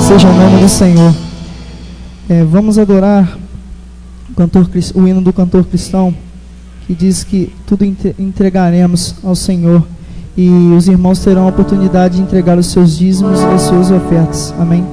seja o nome do Senhor. Vamos adorar o hino do cantor cristão, que diz que tudo entregaremos ao Senhor, e os irmãos terão a oportunidade de entregar os seus dízimos e as suas ofertas. Amém?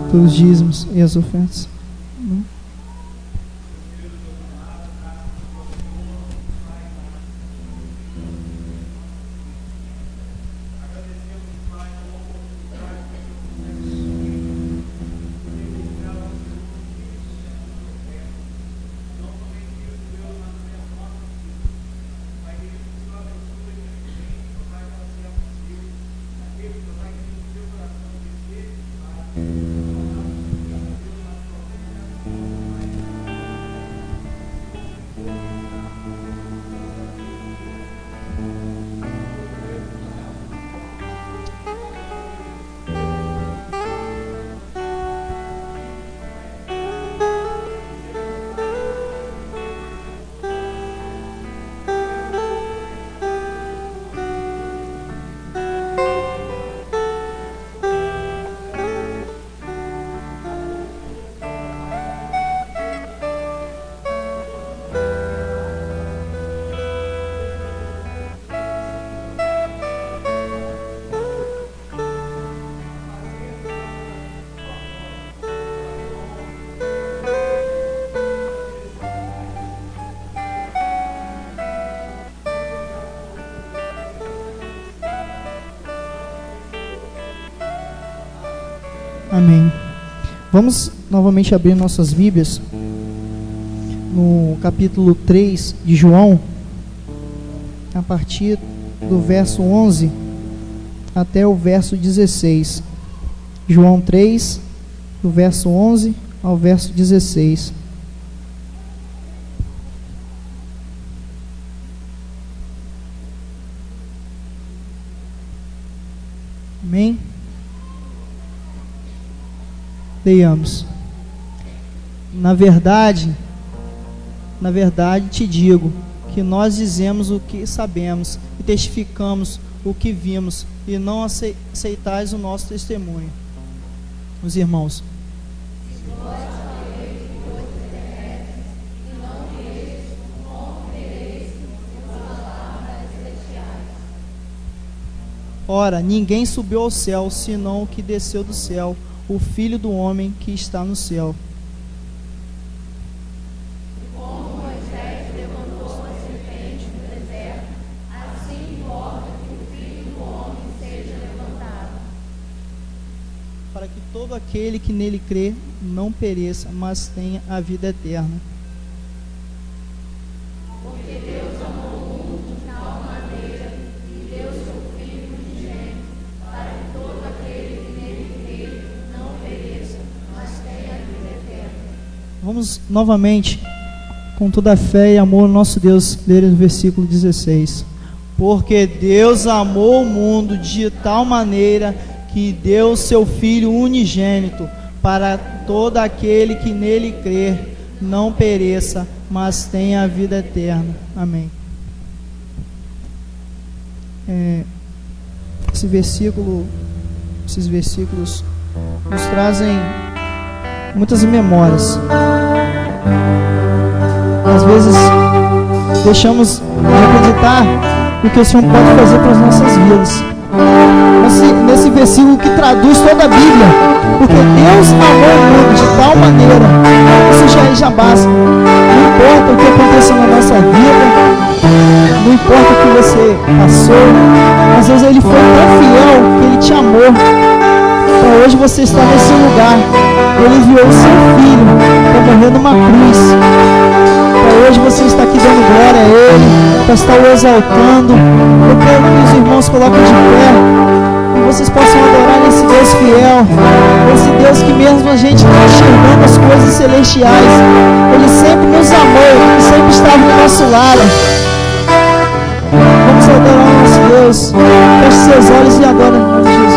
Pelos dízimos e as ofertas. Amém. Vamos novamente abrir nossas Bíblias no capítulo 3 de João, a partir do verso 11 até o verso 16. João 3, do verso 11 ao verso 16. Amém? Leiamos. Na verdade te digo que nós dizemos o que sabemos e testificamos o que vimos, e não aceitais o nosso testemunho. Os irmãos. Ora, ninguém subiu ao céu, senão o que desceu do céu, o Filho do Homem que está no céu. Como Moisés levantou a que todo aquele que nele crê não pereça, mas tenha a vida eterna. Porque Deus amou o mundo de tal maneira que deu seu Filho unigênito, para que todo aquele que nele crê não pereça, mas tenha a vida eterna. Vamos novamente, com toda a fé e amor, nosso Deus, ler o versículo 16. Porque Deus amou o mundo de tal maneira que deu seu Filho unigênito, para todo aquele que nele crer não pereça, mas tenha a vida eterna. Amém. Esses versículos nos trazem muitas memórias. Às vezes deixamos de acreditar no que o Senhor pode fazer para as nossas vidas. Nesse versículo que traduz toda a Bíblia, porque Deus amou o mundo de tal maneira, isso já basta. Não importa o que aconteceu na nossa vida, não importa o que você passou, às vezes Ele foi tão fiel que Ele te amou. Então hoje você está nesse lugar. Ele enviou o seu Filho para morrer numa cruz. Então hoje você está aqui dando glória a Ele, para estar o exaltando. Eu quero que os irmãos coloquem de pé e vocês possam adorar esse Deus fiel, esse Deus que mesmo a gente não enxergando as coisas celestiais, Ele sempre nos amou e sempre estava do nosso lado. Vamos adorar o nosso Deus. Feche seus olhos e adore em nome de Jesus.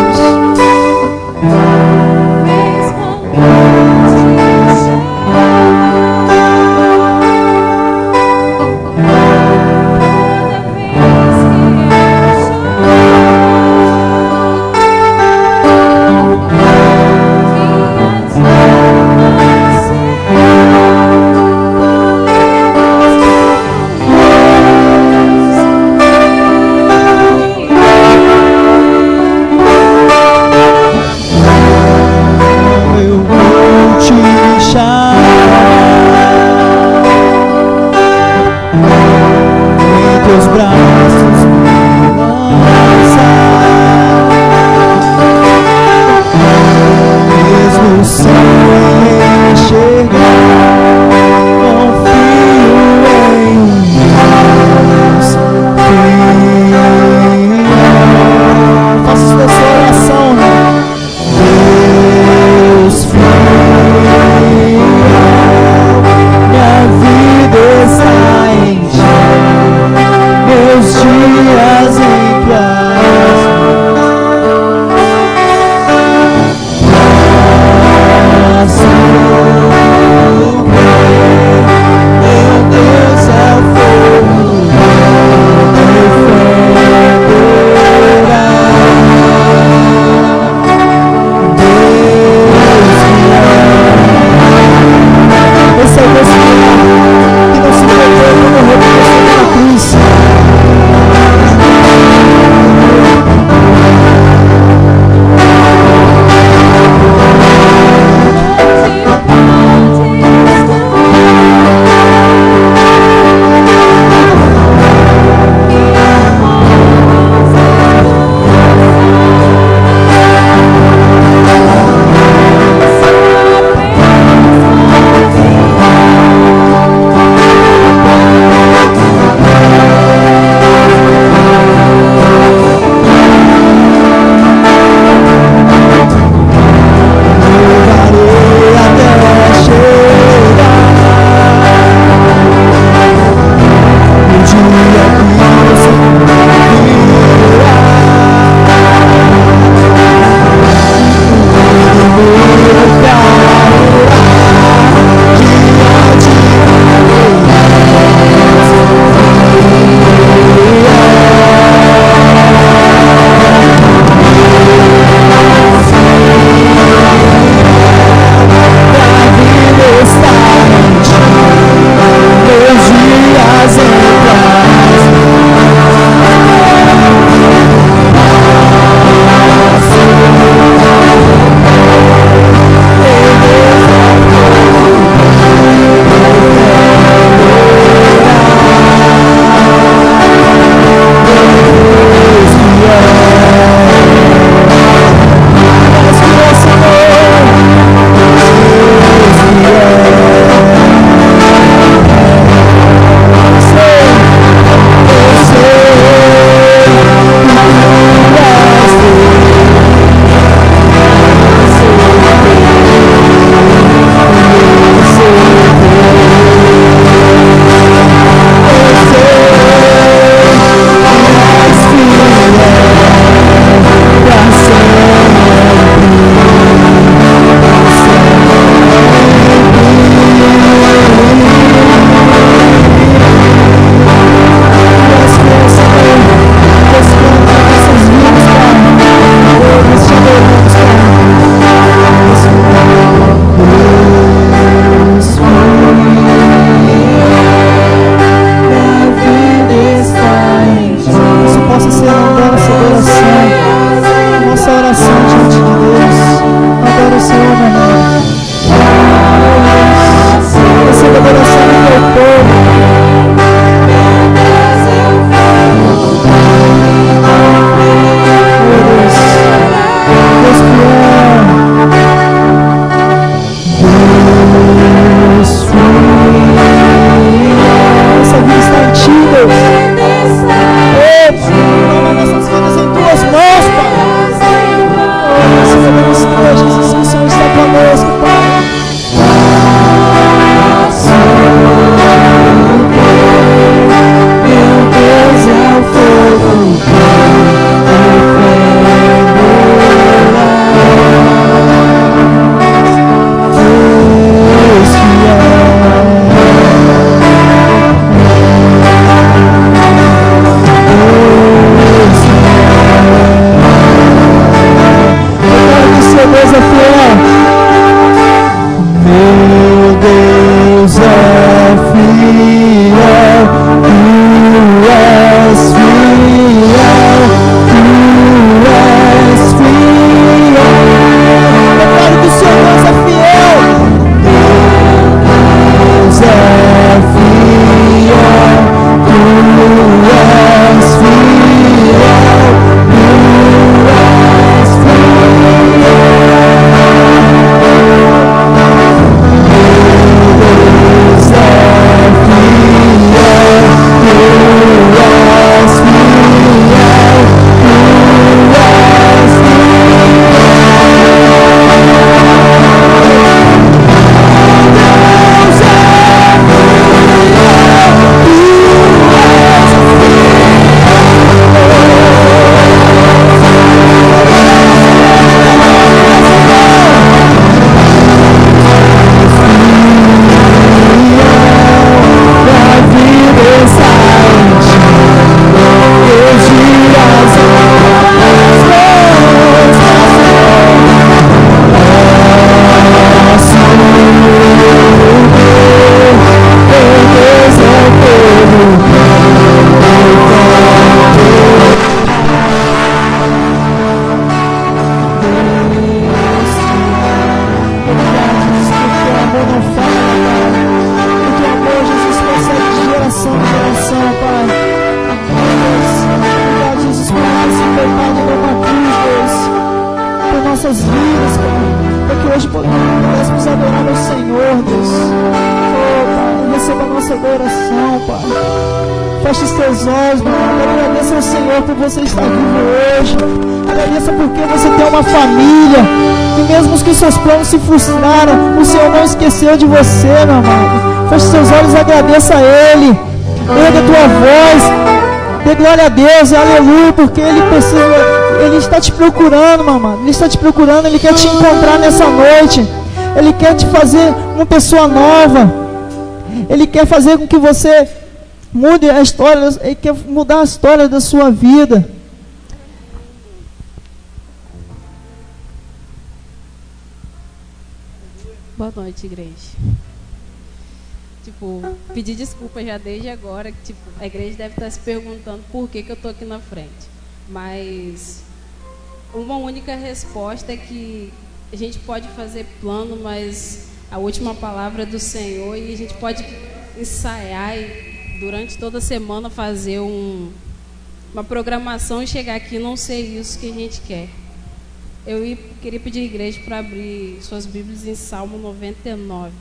nós pudéssemos adorar ao Senhor, Deus. Oh, Pai, receba a nossa adoração, Pai. Feche os teus olhos, meu Pai. Agradeça ao Senhor por você estar vivo hoje. Agradeça porque você tem uma família. E mesmo que os seus planos se frustraram, o Senhor não esqueceu de você, meu amado. Feche os teus olhos e agradeça a Ele. Erga a tua voz. Dê glória a Deus e aleluia, porque Ele precisa. Ele está te procurando, meu amado. Ele está te procurando. Ele quer te encontrar nessa noite. Ele quer te fazer uma pessoa nova. Ele quer fazer com que você mude a história. Ele quer mudar a história da sua vida. Boa noite, igreja. Pedir desculpa já desde agora, que a igreja deve estar se perguntando por que eu estou aqui na frente. Mas uma única resposta é que a gente pode fazer plano, mas a última palavra é do Senhor, e a gente pode ensaiar e durante toda a semana fazer uma programação e chegar aqui e não ser isso que a gente quer. Eu queria pedir à igreja para abrir suas Bíblias em Salmo 99.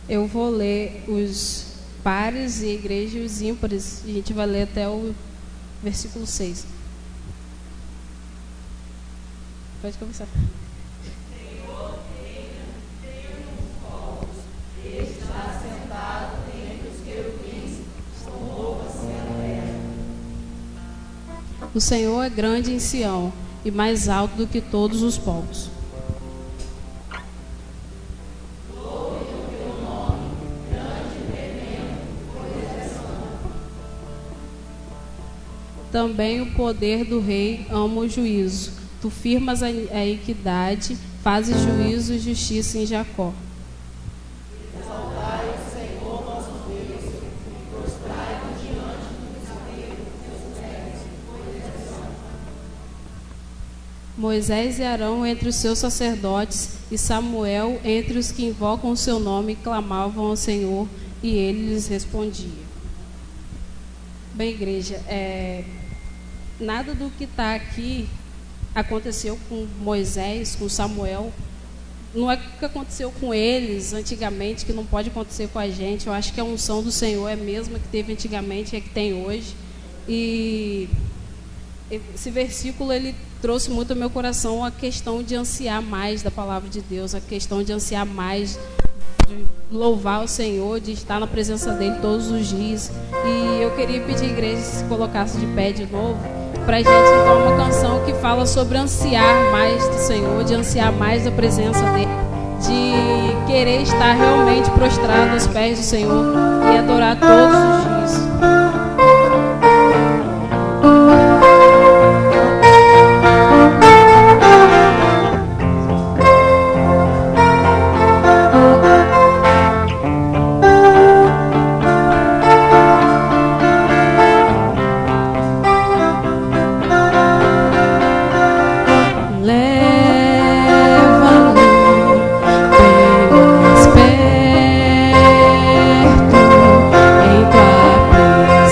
Eu vou ler os pares e a igreja e os ímpares. E a gente vai ler até o versículo 6. Pode começar. Senhor, tenha nos povos, está sentado entre os querubins, com roupas sem a terra. O Senhor é grande em Sião e mais alto do que todos os povos. Também o poder do rei ama o juízo. Tu firmas a equidade, fazes juízo e justiça em Jacó. Exaltai o Senhor nosso Deus, e prostrai-vos diante do Senhor, teus pés, pois é santo. Moisés e Arão entre os seus sacerdotes, e Samuel entre os que invocam o seu nome, clamavam ao Senhor, e ele lhes respondia. Bem, igreja, nada do que está aqui aconteceu com Moisés, com Samuel. Não é o que aconteceu com eles antigamente, que não pode acontecer com a gente. Eu acho que a unção do Senhor é a mesma que teve antigamente, é a que tem hoje. E esse versículo, ele trouxe muito ao meu coração a questão de ansiar mais da palavra de Deus, a questão de ansiar mais, de louvar o Senhor, de estar na presença dele todos os dias. E eu queria pedir à igreja que se colocasse de pé de novo, para a gente cantar uma canção que fala sobre ansiar mais do Senhor, de ansiar mais da presença dele, de querer estar realmente prostrado aos pés do Senhor e adorar todos os dias. Perto em tua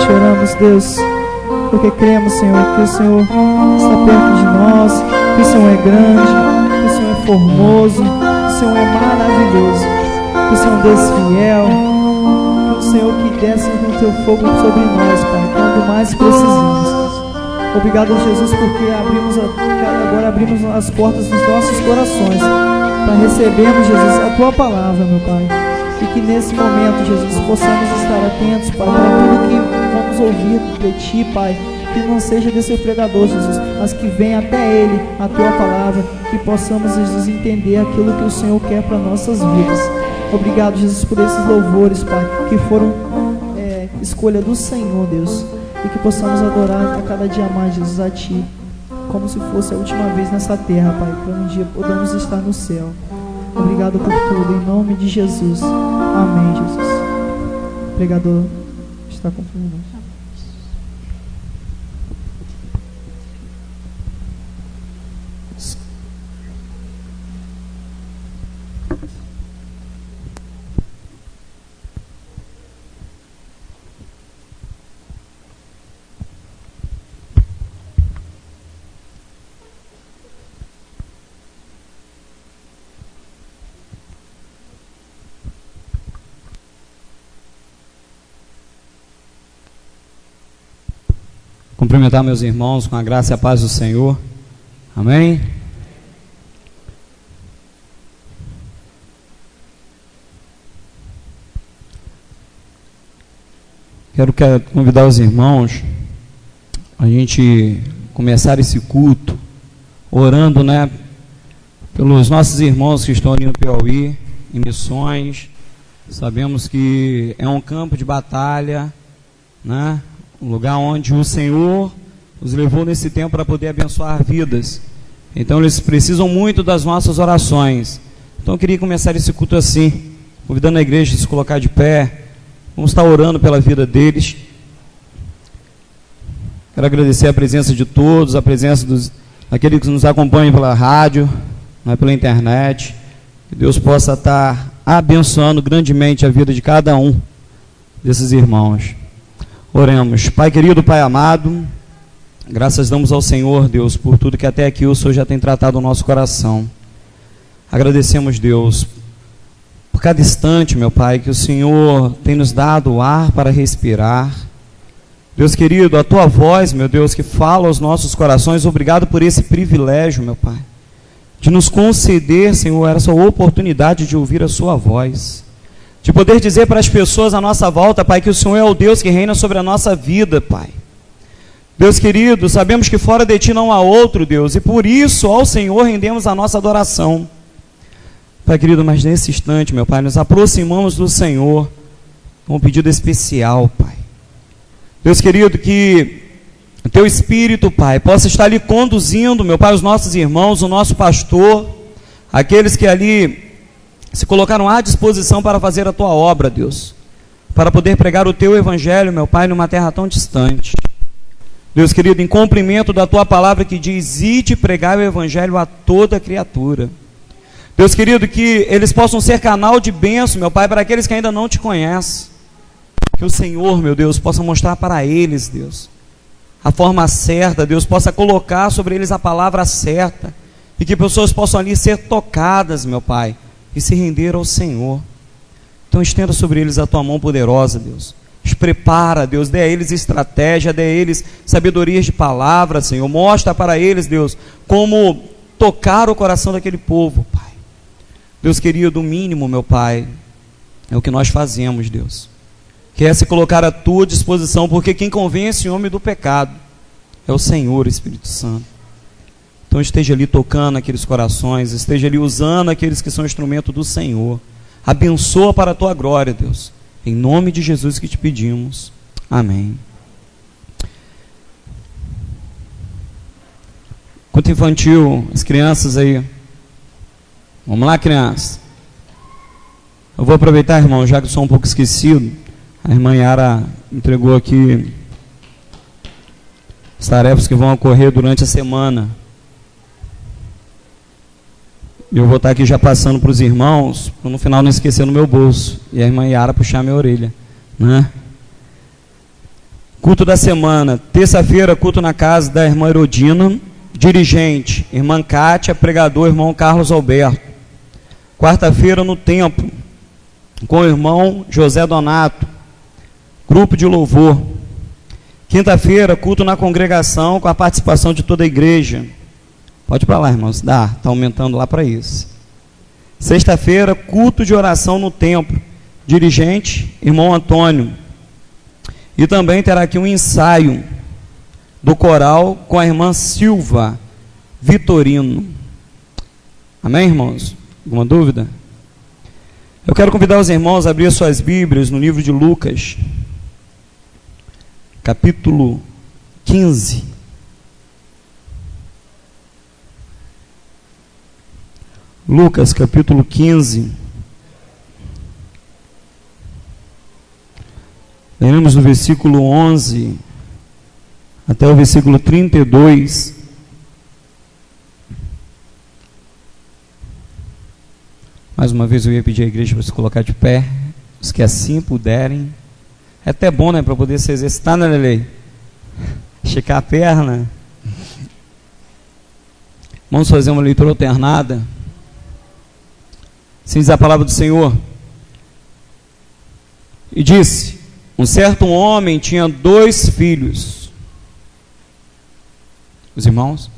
te oramos, Deus, porque cremos, Senhor, que o Senhor está perto de nós, que o Senhor é grande, que o Senhor é formoso, que o Senhor é maravilhoso, que o Senhor é um Deus fiel, que o Senhor que desce com o teu fogo sobre nós, Pai, quando mais precisamos. Obrigado, Jesus, porque agora abrimos as portas dos nossos corações para recebermos, Jesus, a tua palavra, meu Pai. E que nesse momento, Jesus, possamos estar atentos, Pai, para tudo que vamos ouvir de Ti, Pai. Que não seja desse pregador, Jesus, mas que venha até Ele a Tua palavra. Que possamos, Jesus, entender aquilo que o Senhor quer para nossas vidas. Obrigado, Jesus, por esses louvores, Pai, que foram escolha do Senhor, Deus. E que possamos adorar a cada dia mais, Jesus, a Ti, como se fosse a última vez nessa terra, Pai, para um dia podamos estar no céu. Obrigado por tudo, em nome de Jesus. Amém, Jesus. O pregador está confirmado. Cumprimentar meus irmãos com a graça e a paz do Senhor. Amém? Quero convidar os irmãos a gente começar esse culto orando, né, pelos nossos irmãos que estão ali no Piauí, em missões. Sabemos que é um campo de batalha, né? Um lugar onde o Senhor os levou nesse tempo para poder abençoar vidas. Então eles precisam muito das nossas orações. Então eu queria começar esse culto assim, convidando a igreja a se colocar de pé. Vamos estar orando pela vida deles. Quero agradecer a presença de todos, a presença daqueles que nos acompanham pela rádio, pela internet. Que Deus possa estar abençoando grandemente a vida de cada um desses irmãos. Oremos. Pai querido, Pai amado, graças damos ao Senhor, Deus, por tudo que até aqui o Senhor já tem tratado o nosso coração. Agradecemos, Deus, por cada instante, meu Pai, que o Senhor tem nos dado o ar para respirar. Deus querido, a Tua voz, meu Deus, que fala aos nossos corações, obrigado por esse privilégio, meu Pai, de nos conceder, Senhor, essa oportunidade de ouvir a Sua voz. De poder dizer para as pessoas à nossa volta, Pai, que o Senhor é o Deus que reina sobre a nossa vida, Pai. Deus querido, sabemos que fora de Ti não há outro, Deus, e por isso ao Senhor rendemos a nossa adoração. Pai querido, mas nesse instante, meu Pai, nos aproximamos do Senhor com um pedido especial, Pai. Deus querido, que o Teu Espírito, Pai, possa estar ali conduzindo, meu Pai, os nossos irmãos, o nosso pastor, aqueles que ali se colocaram à disposição para fazer a Tua obra, Deus, para poder pregar o Teu Evangelho, meu Pai, numa terra tão distante. Deus querido, em cumprimento da Tua palavra que diz: ide pregar o Evangelho a toda criatura. Deus querido, que eles possam ser canal de bênção, meu Pai, para aqueles que ainda não Te conhecem. Que o Senhor, meu Deus, possa mostrar para eles, Deus, a forma certa, Deus, possa colocar sobre eles a palavra certa, e que pessoas possam ali ser tocadas, meu Pai, e se render ao Senhor. Então estenda sobre eles a Tua mão poderosa, Deus. Os prepara, Deus, dê a eles estratégia, dê a eles sabedorias de palavra, Senhor. Mostra para eles, Deus, como tocar o coração daquele povo, Pai. Deus querido, o mínimo, meu Pai, é o que nós fazemos, Deus, que é se colocar à Tua disposição, porque quem convence o homem do pecado é o Senhor, Espírito Santo. Então esteja ali tocando aqueles corações, esteja ali usando aqueles que são instrumento do Senhor. Abençoa para a Tua glória, Deus. Em nome de Jesus que Te pedimos. Amém. Culto infantil, as crianças aí. Vamos lá, crianças. Eu vou aproveitar, irmão, já que eu sou um pouco esquecido. A irmã Yara entregou aqui as tarefas que vão ocorrer durante a semana. Eu vou estar aqui já passando para os irmãos, para no final não esquecer no meu bolso. E a irmã Yara puxar minha orelha, né? Culto da semana, terça-feira, culto na casa da irmã Herodina, dirigente, irmã Kátia, pregador, irmão Carlos Alberto. Quarta-feira no templo, com o irmão José Donato, grupo de louvor. Quinta-feira, culto na congregação, com a participação de toda a igreja. Pode ir para lá, irmãos, está aumentando lá para isso. Sexta-feira, culto de oração no templo, dirigente, irmão Antônio. E também terá aqui um ensaio do coral com a irmã Silva Vitorino. Amém, irmãos? Alguma dúvida? Eu quero convidar os irmãos a abrir suas Bíblias no livro de Lucas, capítulo 15. Lucas, capítulo 15. Leremos do versículo 11 até o versículo 32. Mais uma vez eu ia pedir à igreja para se colocar de pé, os que assim puderem. É até bom, né, para poder se exercitar, né, Lelei? Esticar a perna. Vamos fazer uma leitura alternada. Assim diz a palavra do Senhor. E disse: um certo homem tinha 2 filhos. Os irmãos?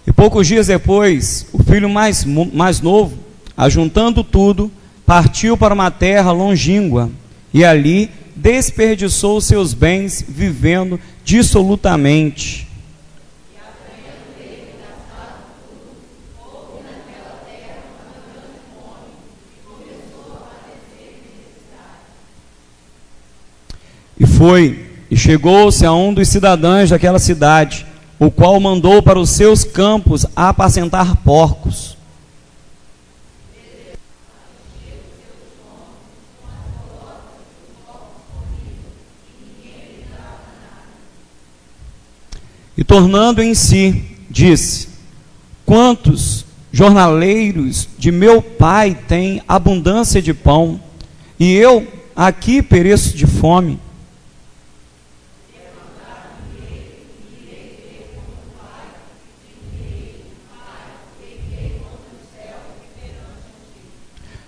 E poucos dias depois, o filho mais novo, ajuntando tudo, partiu para uma terra longínqua, e ali desperdiçou seus bens, vivendo dissolutamente. E foi, e chegou-se a um dos cidadãos daquela cidade, o qual mandou para os seus campos apacentar porcos. E tornando em si, disse: quantos jornaleiros de meu pai têm abundância de pão, e eu aqui pereço de fome.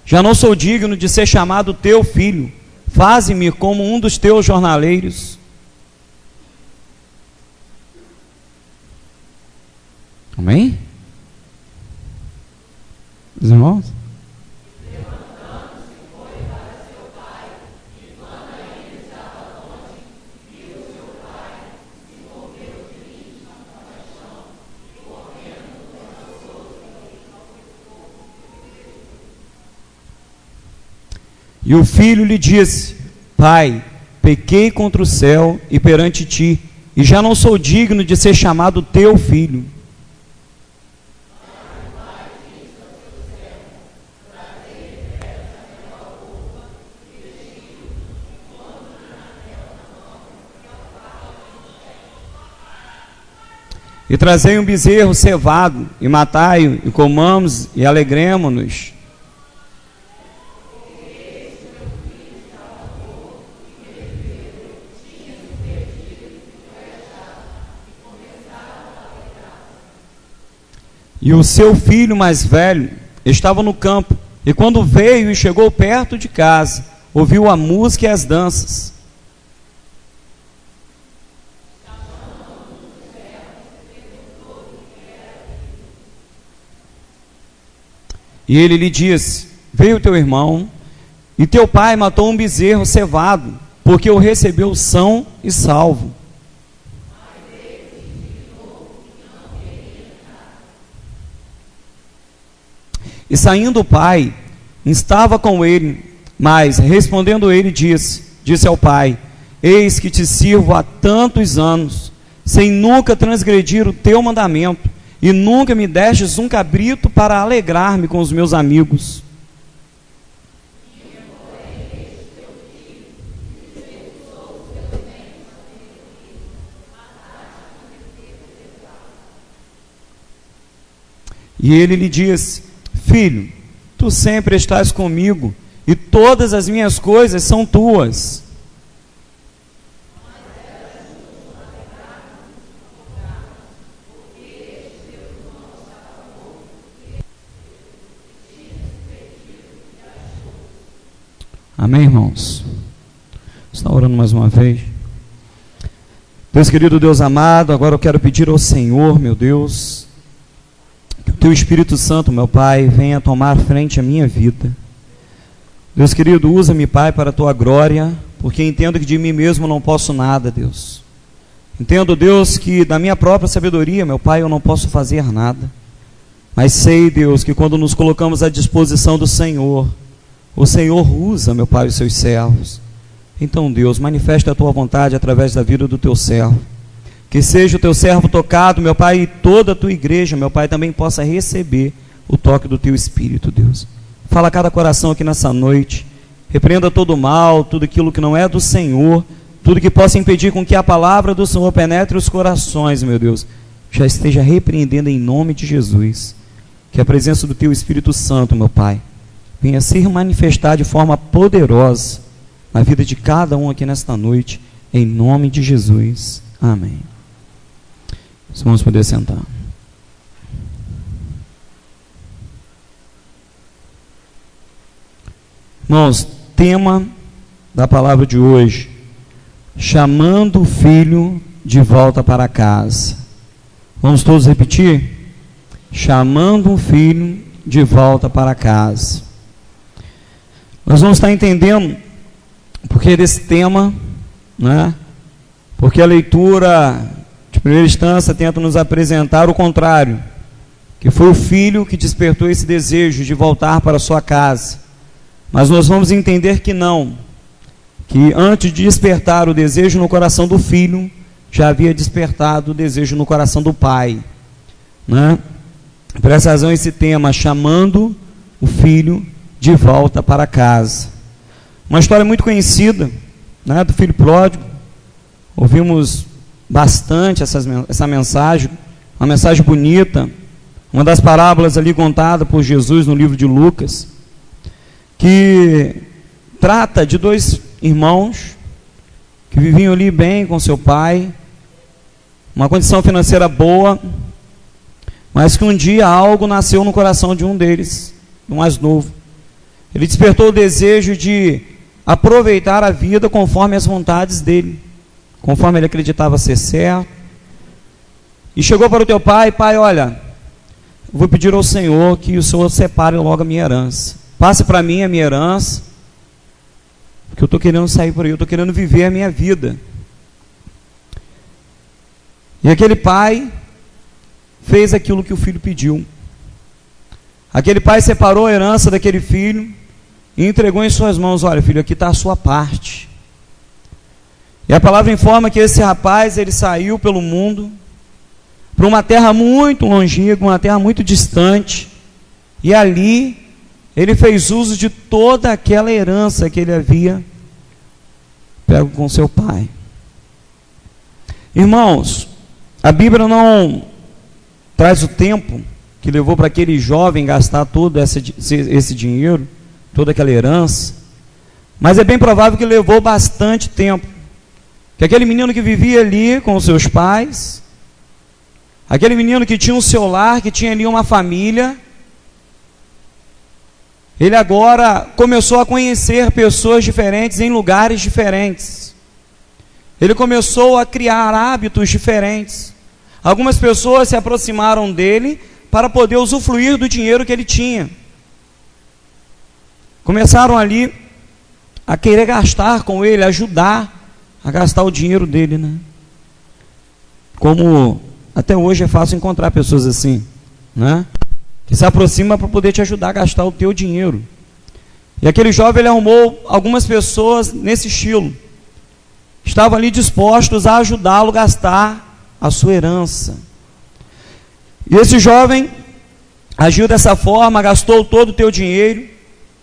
Já não sou digno de ser chamado teu filho, faze-me como um dos teus jornaleiros. Amém? Os irmãos? E o filho lhe disse: pai, pequei contra o céu e perante ti, e já não sou digno de ser chamado teu filho. E trazei um bezerro cevado, e matai-o, e comamos, e alegremo-nos. E o seu filho mais velho estava no campo, e quando veio e chegou perto de casa, ouviu a música e as danças. E ele lhe disse: veio teu irmão, e teu pai matou um bezerro cevado, porque o recebeu são e salvo. E saindo o pai, estava com ele, mas respondendo ele disse ao pai: eis que te sirvo há tantos anos, sem nunca transgredir o teu mandamento, e nunca me destes um cabrito para alegrar-me com os meus amigos. E ele lhe disse: filho, tu sempre estás comigo, e todas as minhas coisas são tuas. Amém, irmãos? Está orando mais uma vez? Deus querido, Deus amado, agora eu quero pedir ao Senhor, meu Deus, que o Teu Espírito Santo, meu Pai, venha tomar frente à minha vida. Deus querido, usa-me, Pai, para a Tua glória, porque entendo que de mim mesmo não posso nada, Deus. Entendo, Deus, que da minha própria sabedoria, meu Pai, eu não posso fazer nada. Mas sei, Deus, que quando nos colocamos à disposição do Senhor, o Senhor usa, meu Pai, os seus servos. Então, Deus, manifesta a Tua vontade através da vida do Teu servo. Que seja o Teu servo tocado, meu Pai, e toda a Tua igreja, meu Pai, também possa receber o toque do Teu Espírito, Deus. Fala a cada coração aqui nessa noite. Repreenda todo o mal, tudo aquilo que não é do Senhor, tudo que possa impedir com que a palavra do Senhor penetre os corações, meu Deus, já esteja repreendendo em nome de Jesus. Que a presença do Teu Espírito Santo, meu Pai, venha se manifestar de forma poderosa na vida de cada um aqui nesta noite, em nome de Jesus. Amém. Vamos poder sentar. Irmãos, tema da palavra de hoje: chamando o filho de volta para casa. Vamos todos repetir? Chamando o filho de volta para casa. Nós vamos estar entendendo porque desse tema, né? Porque a leitura de primeira instância tenta nos apresentar o contrário, que foi o filho que despertou esse desejo de voltar para sua casa. Mas nós vamos entender que não, que antes de despertar o desejo no coração do filho, já havia despertado o desejo no coração do pai, né? Por essa razão esse tema, chamando o filho de volta para casa. Uma história muito conhecida, né, do filho pródigo. Ouvimos bastante essa mensagem, uma mensagem bonita, uma das parábolas ali contada por Jesus no livro de Lucas, que trata de dois irmãos que viviam ali bem com seu pai, uma condição financeira boa, mas que um dia algo nasceu no coração de um deles, do mais novo. Ele despertou o desejo de aproveitar a vida conforme as vontades dele, conforme ele acreditava ser certo. E chegou para o teu pai: pai, olha, vou pedir ao Senhor que o Senhor separe logo a minha herança. Passe para mim a minha herança, porque eu estou querendo sair por aí, eu estou querendo viver a minha vida. E aquele pai fez aquilo que o filho pediu. Aquele pai separou a herança daquele filho e entregou em suas mãos: olha, filho, aqui está a sua parte. E a palavra informa que esse rapaz, ele saiu pelo mundo, para uma terra muito longínqua, uma terra muito distante, e ali ele fez uso de toda aquela herança que ele havia pego com seu pai. Irmãos, a Bíblia não traz o tempo que levou para aquele jovem gastar todo esse dinheiro, toda aquela herança, mas é bem provável que levou bastante tempo, que aquele menino que vivia ali com os seus pais, aquele menino que tinha um seu lar, que tinha ali uma família, ele agora começou a conhecer pessoas diferentes em lugares diferentes. Ele começou a criar hábitos diferentes. Algumas pessoas se aproximaram dele para poder usufruir do dinheiro que ele tinha. Começaram ali a querer gastar com ele, ajudar a gastar o dinheiro dele, né? Como até hoje é fácil encontrar pessoas assim, né? Que se aproxima para poder te ajudar a gastar o teu dinheiro. E aquele jovem, ele arrumou algumas pessoas nesse estilo. Estavam ali dispostos a ajudá-lo a gastar a sua herança. E esse jovem agiu dessa forma, gastou todo o teu dinheiro,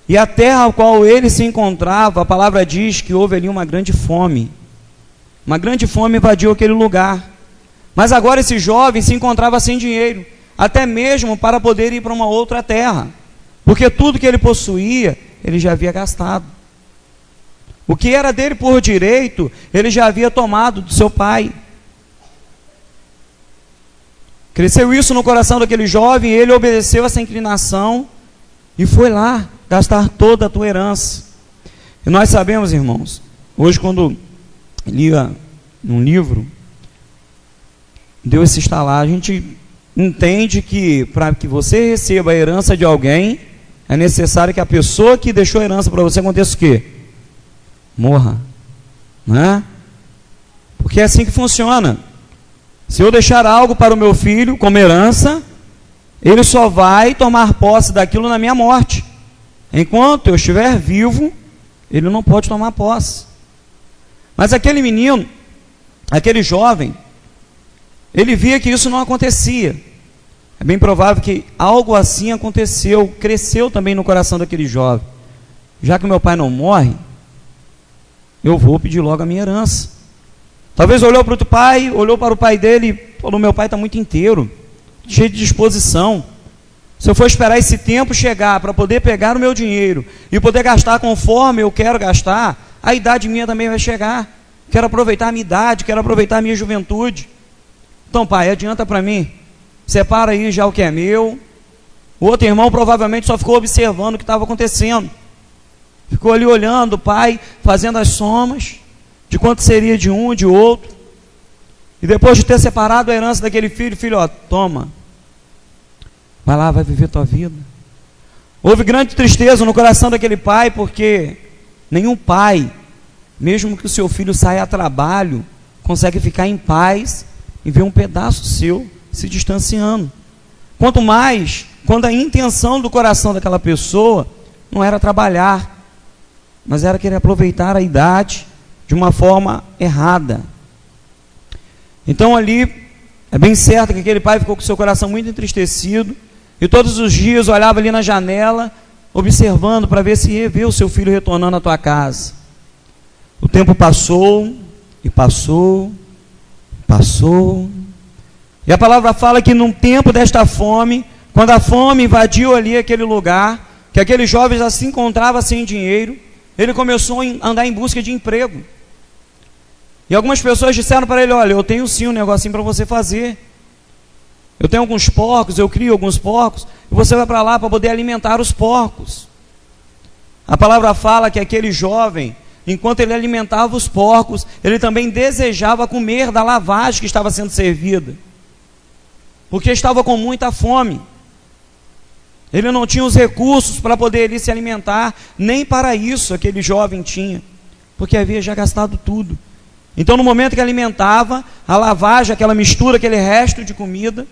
e a terra ao qual ele se encontrava, a palavra diz que houve ali uma grande fome. Uma grande fome invadiu aquele lugar. Mas agora esse jovem se encontrava sem dinheiro. até mesmo para poder ir para uma outra terra, porque tudo que ele possuía, ele já havia gastado. O que era dele por direito, ele já havia tomado do seu pai. Cresceu isso no coração daquele jovem, ele obedeceu essa inclinação e foi lá gastar toda a tua herança. E nós sabemos, irmãos, hoje quando lia num livro, deu esse estalar, a gente entende que para que você receba a herança de alguém, é necessário que a pessoa que deixou a herança para você aconteça o quê? Morra, né? Porque é assim que funciona. Se eu deixar algo para o meu filho como herança, ele só vai tomar posse daquilo na minha morte. Enquanto eu estiver vivo, ele não pode tomar posse. Mas aquele menino, aquele jovem, ele via que isso não acontecia. É bem provável que algo assim aconteceu, cresceu também no coração daquele jovem. Já que meu pai não morre, eu vou pedir logo a minha herança. Talvez olhou para o pai, olhou para o pai dele e falou: meu pai está muito inteiro, cheio de disposição. Se eu for esperar esse tempo chegar para poder pegar o meu dinheiro e poder gastar conforme eu quero gastar, a idade minha também vai chegar. Quero aproveitar a minha idade, quero aproveitar a minha juventude. Então, pai, adianta para mim, separa aí já o que é meu. O outro irmão provavelmente só ficou observando o que estava acontecendo. Ficou ali olhando o pai, fazendo as somas de quanto seria de um, de outro. E depois de ter separado a herança daquele filho, filho, ó, toma. Vai lá, vai viver tua vida. Houve grande tristeza no coração daquele pai, porque nenhum pai, mesmo que o seu filho saia a trabalho, consegue ficar em paz e ver um pedaço seu se distanciando. Quanto mais quando a intenção do coração daquela pessoa não era trabalhar, mas era querer aproveitar a idade de uma forma errada. Então ali, é bem certo que aquele pai ficou com seu coração muito entristecido, e todos os dias olhava ali na janela, observando para ver se ia ver o seu filho retornando à tua casa. O tempo passou, e passou, passou, e a palavra fala que num tempo desta fome, quando a fome invadiu ali aquele lugar, que aquele jovem já se encontrava sem dinheiro, ele começou a andar em busca de emprego. E algumas pessoas disseram para ele: olha, eu tenho sim um negocinho para você fazer. Eu tenho alguns porcos, eu crio alguns porcos, e você vai para lá para poder alimentar os porcos. A palavra fala que aquele jovem, enquanto ele alimentava os porcos, ele também desejava comer da lavagem que estava sendo servida, porque estava com muita fome. Ele não tinha os recursos para poder ali se alimentar, nem para isso aquele jovem tinha, porque havia já gastado tudo. Então, no momento que alimentava, a lavagem, aquela mistura, aquele resto de comida,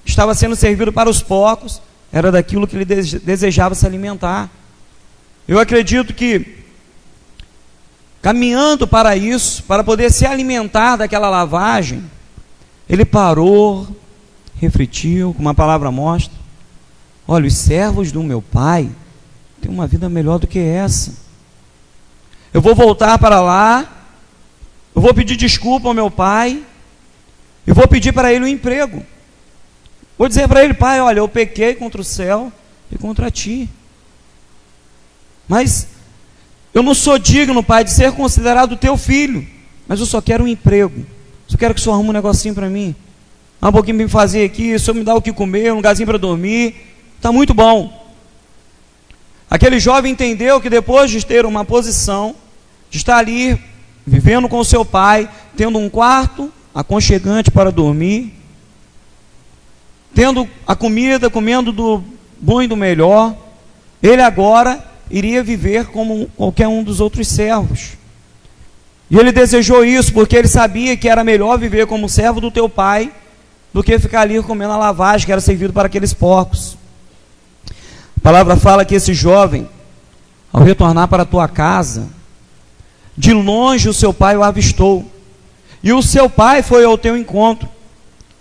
estava sendo servido para os porcos, era daquilo que ele desejava se alimentar. Eu acredito que, caminhando para isso, para poder se alimentar daquela lavagem, ele parou, refletiu, como a palavra mostra: olha, os servos do meu pai têm uma vida melhor do que essa. Eu vou voltar para lá, eu vou pedir desculpa ao meu pai, e vou pedir para ele um emprego. Vou dizer para ele: pai, olha, eu pequei contra o céu e contra ti, mas eu não sou digno, pai, de ser considerado teu filho, mas eu só quero um emprego, só quero que o senhor arrume um negocinho para mim, um pouquinho para me fazer aqui, o senhor me dá o que comer, um lugarzinho para dormir, está muito bom. Aquele jovem entendeu que depois de ter uma posição, de estar ali, vivendo com o seu pai, tendo um quarto aconchegante para dormir, tendo a comida, comendo do bom e do melhor, ele agora iria viver como qualquer um dos outros servos. E ele desejou isso porque ele sabia que era melhor viver como servo do teu pai do que ficar ali comendo a lavagem que era servido para aqueles porcos. A palavra fala que esse jovem, ao retornar para a tua casa, de longe o seu pai o avistou, e o seu pai foi ao teu encontro,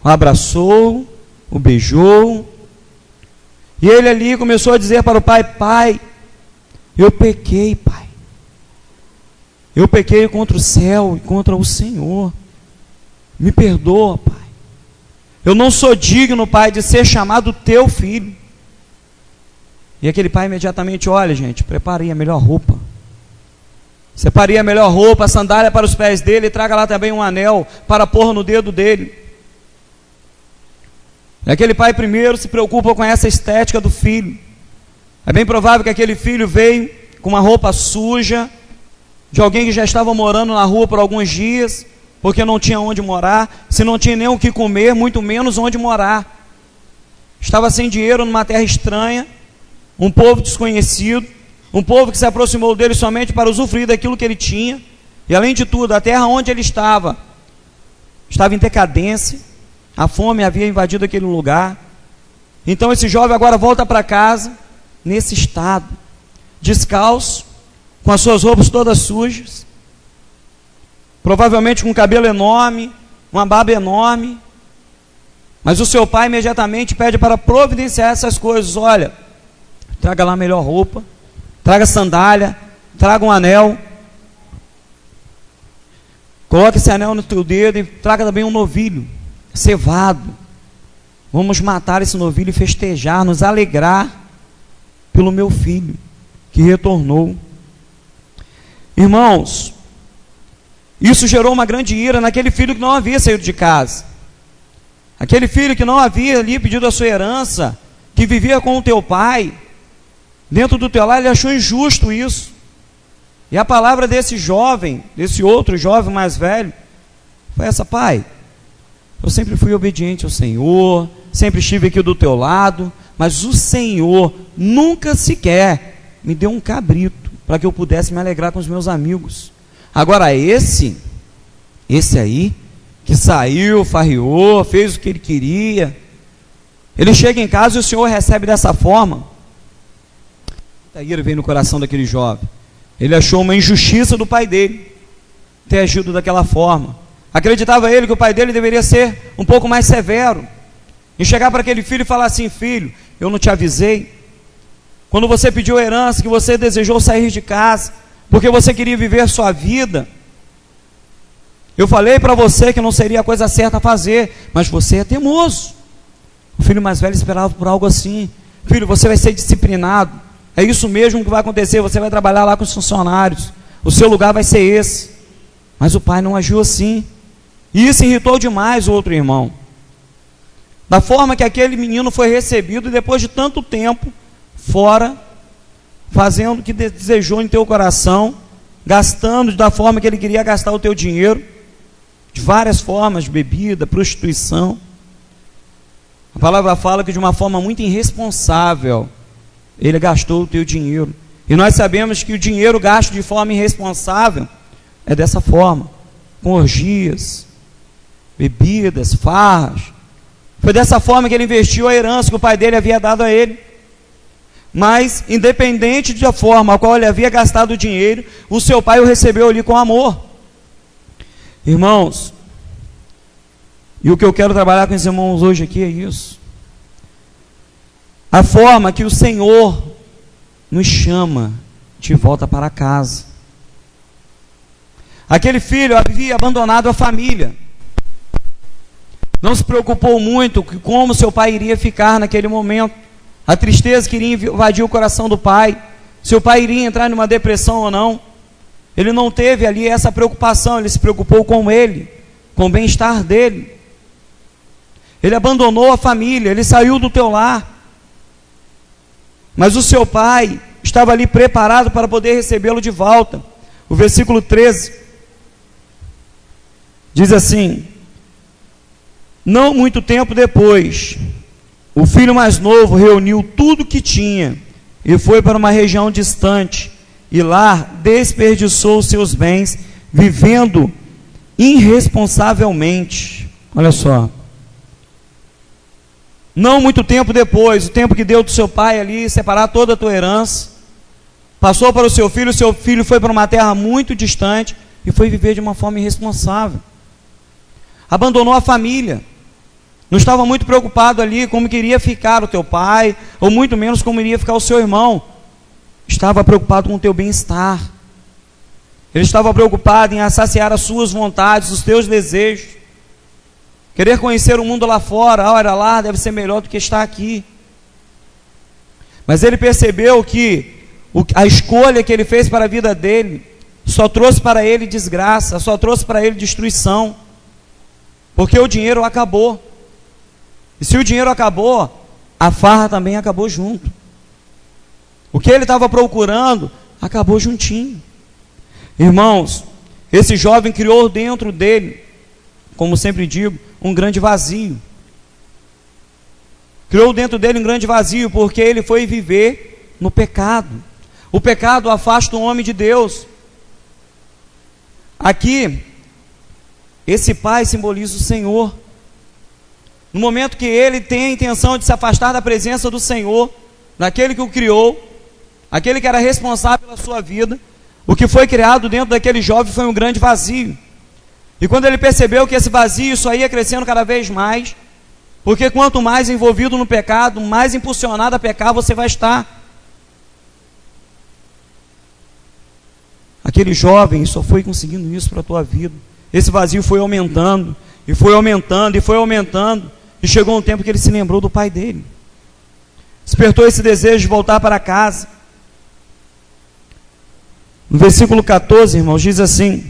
o abraçou, o beijou, e ele ali começou a dizer para o pai: pai, eu pequei, pai, eu pequei contra o céu e contra o Senhor, me perdoa, pai. Eu não sou digno, pai, de ser chamado teu filho. E aquele pai imediatamente, olha, gente, preparei a melhor roupa. Separei a melhor roupa, a sandália para os pés dele, e traga lá também um anel para pôr no dedo dele. E aquele pai primeiro se preocupa com essa estética do filho. É bem provável que aquele filho veio com uma roupa suja, de alguém que já estava morando na rua por alguns dias, porque não tinha onde morar, se não tinha nem o que comer, muito menos onde morar. Estava sem dinheiro numa terra estranha, um povo desconhecido, um povo que se aproximou dele somente para usufruir daquilo que ele tinha, e além de tudo, a terra onde ele estava em decadência, a fome havia invadido aquele lugar. Então esse jovem agora volta para casa, nesse estado, descalço, com as suas roupas todas sujas, provavelmente com um cabelo enorme, uma barba enorme, mas o seu pai imediatamente pede para providenciar essas coisas. Olha, traga lá a melhor roupa, traga sandália, traga um anel, coloque esse anel no teu dedo e traga também um novilho cevado. Vamos matar esse novilho e festejar, nos alegrar pelo meu filho que retornou. Irmãos, isso gerou uma grande ira naquele filho que não havia saído de casa, aquele filho que não havia ali pedido a sua herança, que vivia com o teu pai, dentro do teu lar. Ele achou injusto isso, e a palavra desse jovem, desse outro jovem mais velho, foi essa: pai, eu sempre fui obediente ao Senhor, sempre estive aqui do teu lado, mas o Senhor nunca sequer me deu um cabrito para que eu pudesse me alegrar com os meus amigos. Agora esse aí, que saiu, farriou, fez o que ele queria, ele chega em casa e o Senhor recebe dessa forma. A ira veio no coração daquele jovem. Ele achou uma injustiça do pai dele ter agido daquela forma. Acreditava ele que o pai dele deveria ser um pouco mais severo, e chegar para aquele filho e falar assim: filho, eu não te avisei? Quando você pediu herança, que você desejou sair de casa, porque você queria viver sua vida, eu falei para você que não seria a coisa certa a fazer, mas você é teimoso. O filho mais velho esperava por algo assim: filho, você vai ser disciplinado, é isso mesmo que vai acontecer, você vai trabalhar lá com os funcionários, o seu lugar vai ser esse. Mas o pai não agiu assim, e isso irritou demais o outro irmão, da forma que aquele menino foi recebido, e depois de tanto tempo fora, fazendo o que desejou em teu coração, gastando da forma que ele queria gastar o teu dinheiro, de várias formas, bebida, prostituição. A palavra fala que de uma forma muito irresponsável ele gastou o teu dinheiro, e nós sabemos que o dinheiro gasto de forma irresponsável é dessa forma, com orgias, bebidas, farras. Foi dessa forma que ele investiu a herança que o pai dele havia dado a ele. Mas, independente da forma a qual ele havia gastado o dinheiro, o seu pai o recebeu ali com amor. Irmãos, e o que eu quero trabalhar com os irmãos hoje aqui é isso: a forma que o Senhor nos chama de volta para casa. Aquele filho havia abandonado a família, não se preocupou muito com como seu pai iria ficar naquele momento, a tristeza que iria invadir o coração do pai, se o pai iria entrar numa depressão ou não. Ele não teve ali essa preocupação, ele se preocupou com ele, com o bem-estar dele. Ele abandonou a família, ele saiu do teu lar, mas o seu pai estava ali preparado para poder recebê-lo de volta. O versículo 13 diz assim: não muito tempo depois, o filho mais novo reuniu tudo que tinha e foi para uma região distante, e lá desperdiçou seus bens, vivendo irresponsavelmente. Olha só, não muito tempo depois, o tempo que deu do seu pai ali, separar toda a tua herança, passou para o seu filho foi para uma terra muito distante, e foi viver de uma forma irresponsável, abandonou a família, não estava muito preocupado ali como queria ficar o teu pai, ou muito menos como iria ficar o seu irmão. Estava preocupado com o teu bem-estar, ele estava preocupado em saciar as suas vontades, os teus desejos. querer conhecer o mundo lá fora. Olha, lá deve ser melhor do que estar aqui. Mas ele percebeu que a escolha que ele fez para a vida dele só trouxe para ele desgraça, só trouxe para ele destruição, porque o dinheiro acabou. E se o dinheiro acabou, a farra também acabou junto. O que ele estava procurando acabou juntinho. Irmãos, esse jovem criou dentro dele, como sempre digo, um grande vazio. Criou dentro dele um grande vazio, porque ele foi viver no pecado. O pecado afasta o homem de Deus. Aqui, esse pai simboliza o Senhor. No momento que ele tem a intenção de se afastar da presença do Senhor, daquele que o criou, aquele que era responsável pela sua vida, o que foi criado dentro daquele jovem foi um grande vazio. E quando ele percebeu que esse vazio só ia crescendo cada vez mais, porque quanto mais envolvido no pecado, mais impulsionado a pecar você vai estar. Aquele jovem só foi conseguindo isso para a tua vida. Esse vazio foi aumentando, e foi aumentando, e foi aumentando, e chegou um tempo que ele se lembrou do pai dele. Despertou esse desejo de voltar para casa. No versículo 14, irmãos, diz assim: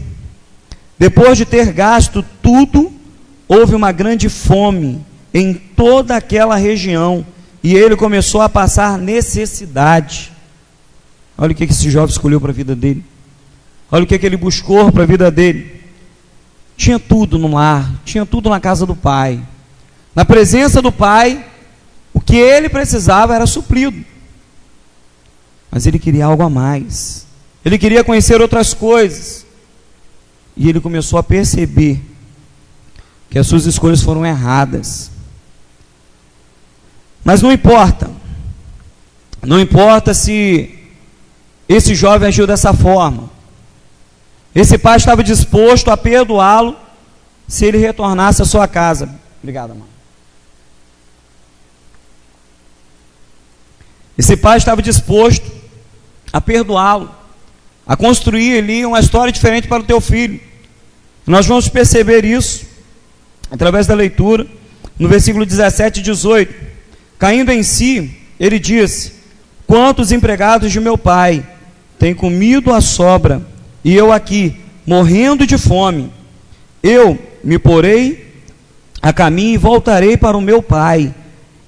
depois de ter gasto tudo, houve uma grande fome em toda aquela região, e ele começou a passar necessidade. Olha o que esse jovem escolheu para a vida dele. Olha o que ele buscou para a vida dele. Tinha tudo no lar, tinha tudo na casa do pai. Na presença do pai, o que ele precisava era suprido. Mas ele queria algo a mais. Ele queria conhecer outras coisas. E ele começou a perceber que as suas escolhas foram erradas. Mas não importa. Não importa se esse jovem agiu dessa forma. Esse pai estava disposto a perdoá-lo se ele retornasse à sua casa. Obrigado, amor. Esse pai estava disposto a perdoá-lo, a construir ali uma história diferente para o teu filho. Nós vamos perceber isso através da leitura, no versículo 17 e 18. Caindo em si, ele disse: quantos empregados de meu pai têm comido a sobra, e eu aqui, morrendo de fome? Eu me porei a caminho e voltarei para o meu pai,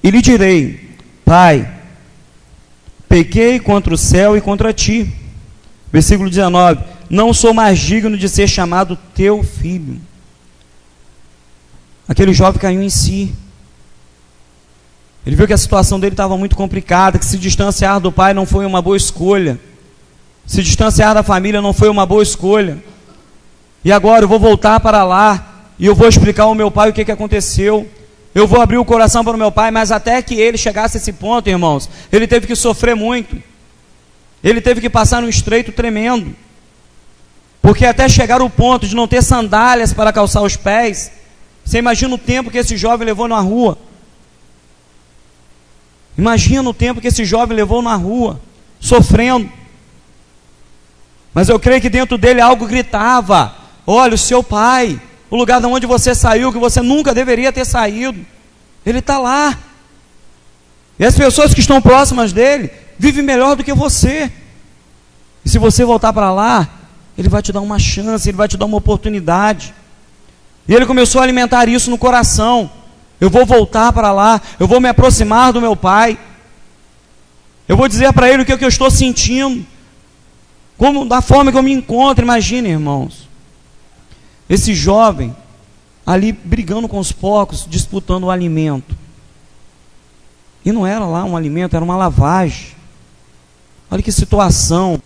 e lhe direi: pai, pequei contra o céu e contra ti. Versículo 19: não sou mais digno de ser chamado teu filho. Aquele jovem caiu em si. Ele viu que a situação dele estava muito complicada, que se distanciar do pai não foi uma boa escolha. Se distanciar da família não foi uma boa escolha. E agora eu vou voltar para lá e eu vou explicar ao meu pai o que aconteceu. Eu vou abrir o coração para o meu pai, mas até que ele chegasse a esse ponto, irmãos, ele teve que sofrer muito. Ele teve que passar num estreito tremendo. Porque até chegar ao ponto de não ter sandálias para calçar os pés, você imagina o tempo que esse jovem levou na rua. Imagina o tempo que esse jovem levou na rua, sofrendo. Mas eu creio que dentro dele algo gritava: olha, o seu pai, o lugar de onde você saiu, que você nunca deveria ter saído, ele está lá. E as pessoas que estão próximas dele vivem melhor do que você. E se você voltar para lá, ele vai te dar uma chance, ele vai te dar uma oportunidade. E ele começou a alimentar isso no coração. Eu vou voltar para lá, eu vou me aproximar do meu pai. Eu vou dizer para ele o que eu estou sentindo, como da forma que eu me encontro. Imagine, irmãos, esse jovem ali brigando com os porcos, disputando o alimento. E não era lá um alimento, era uma lavagem. Olha que situação.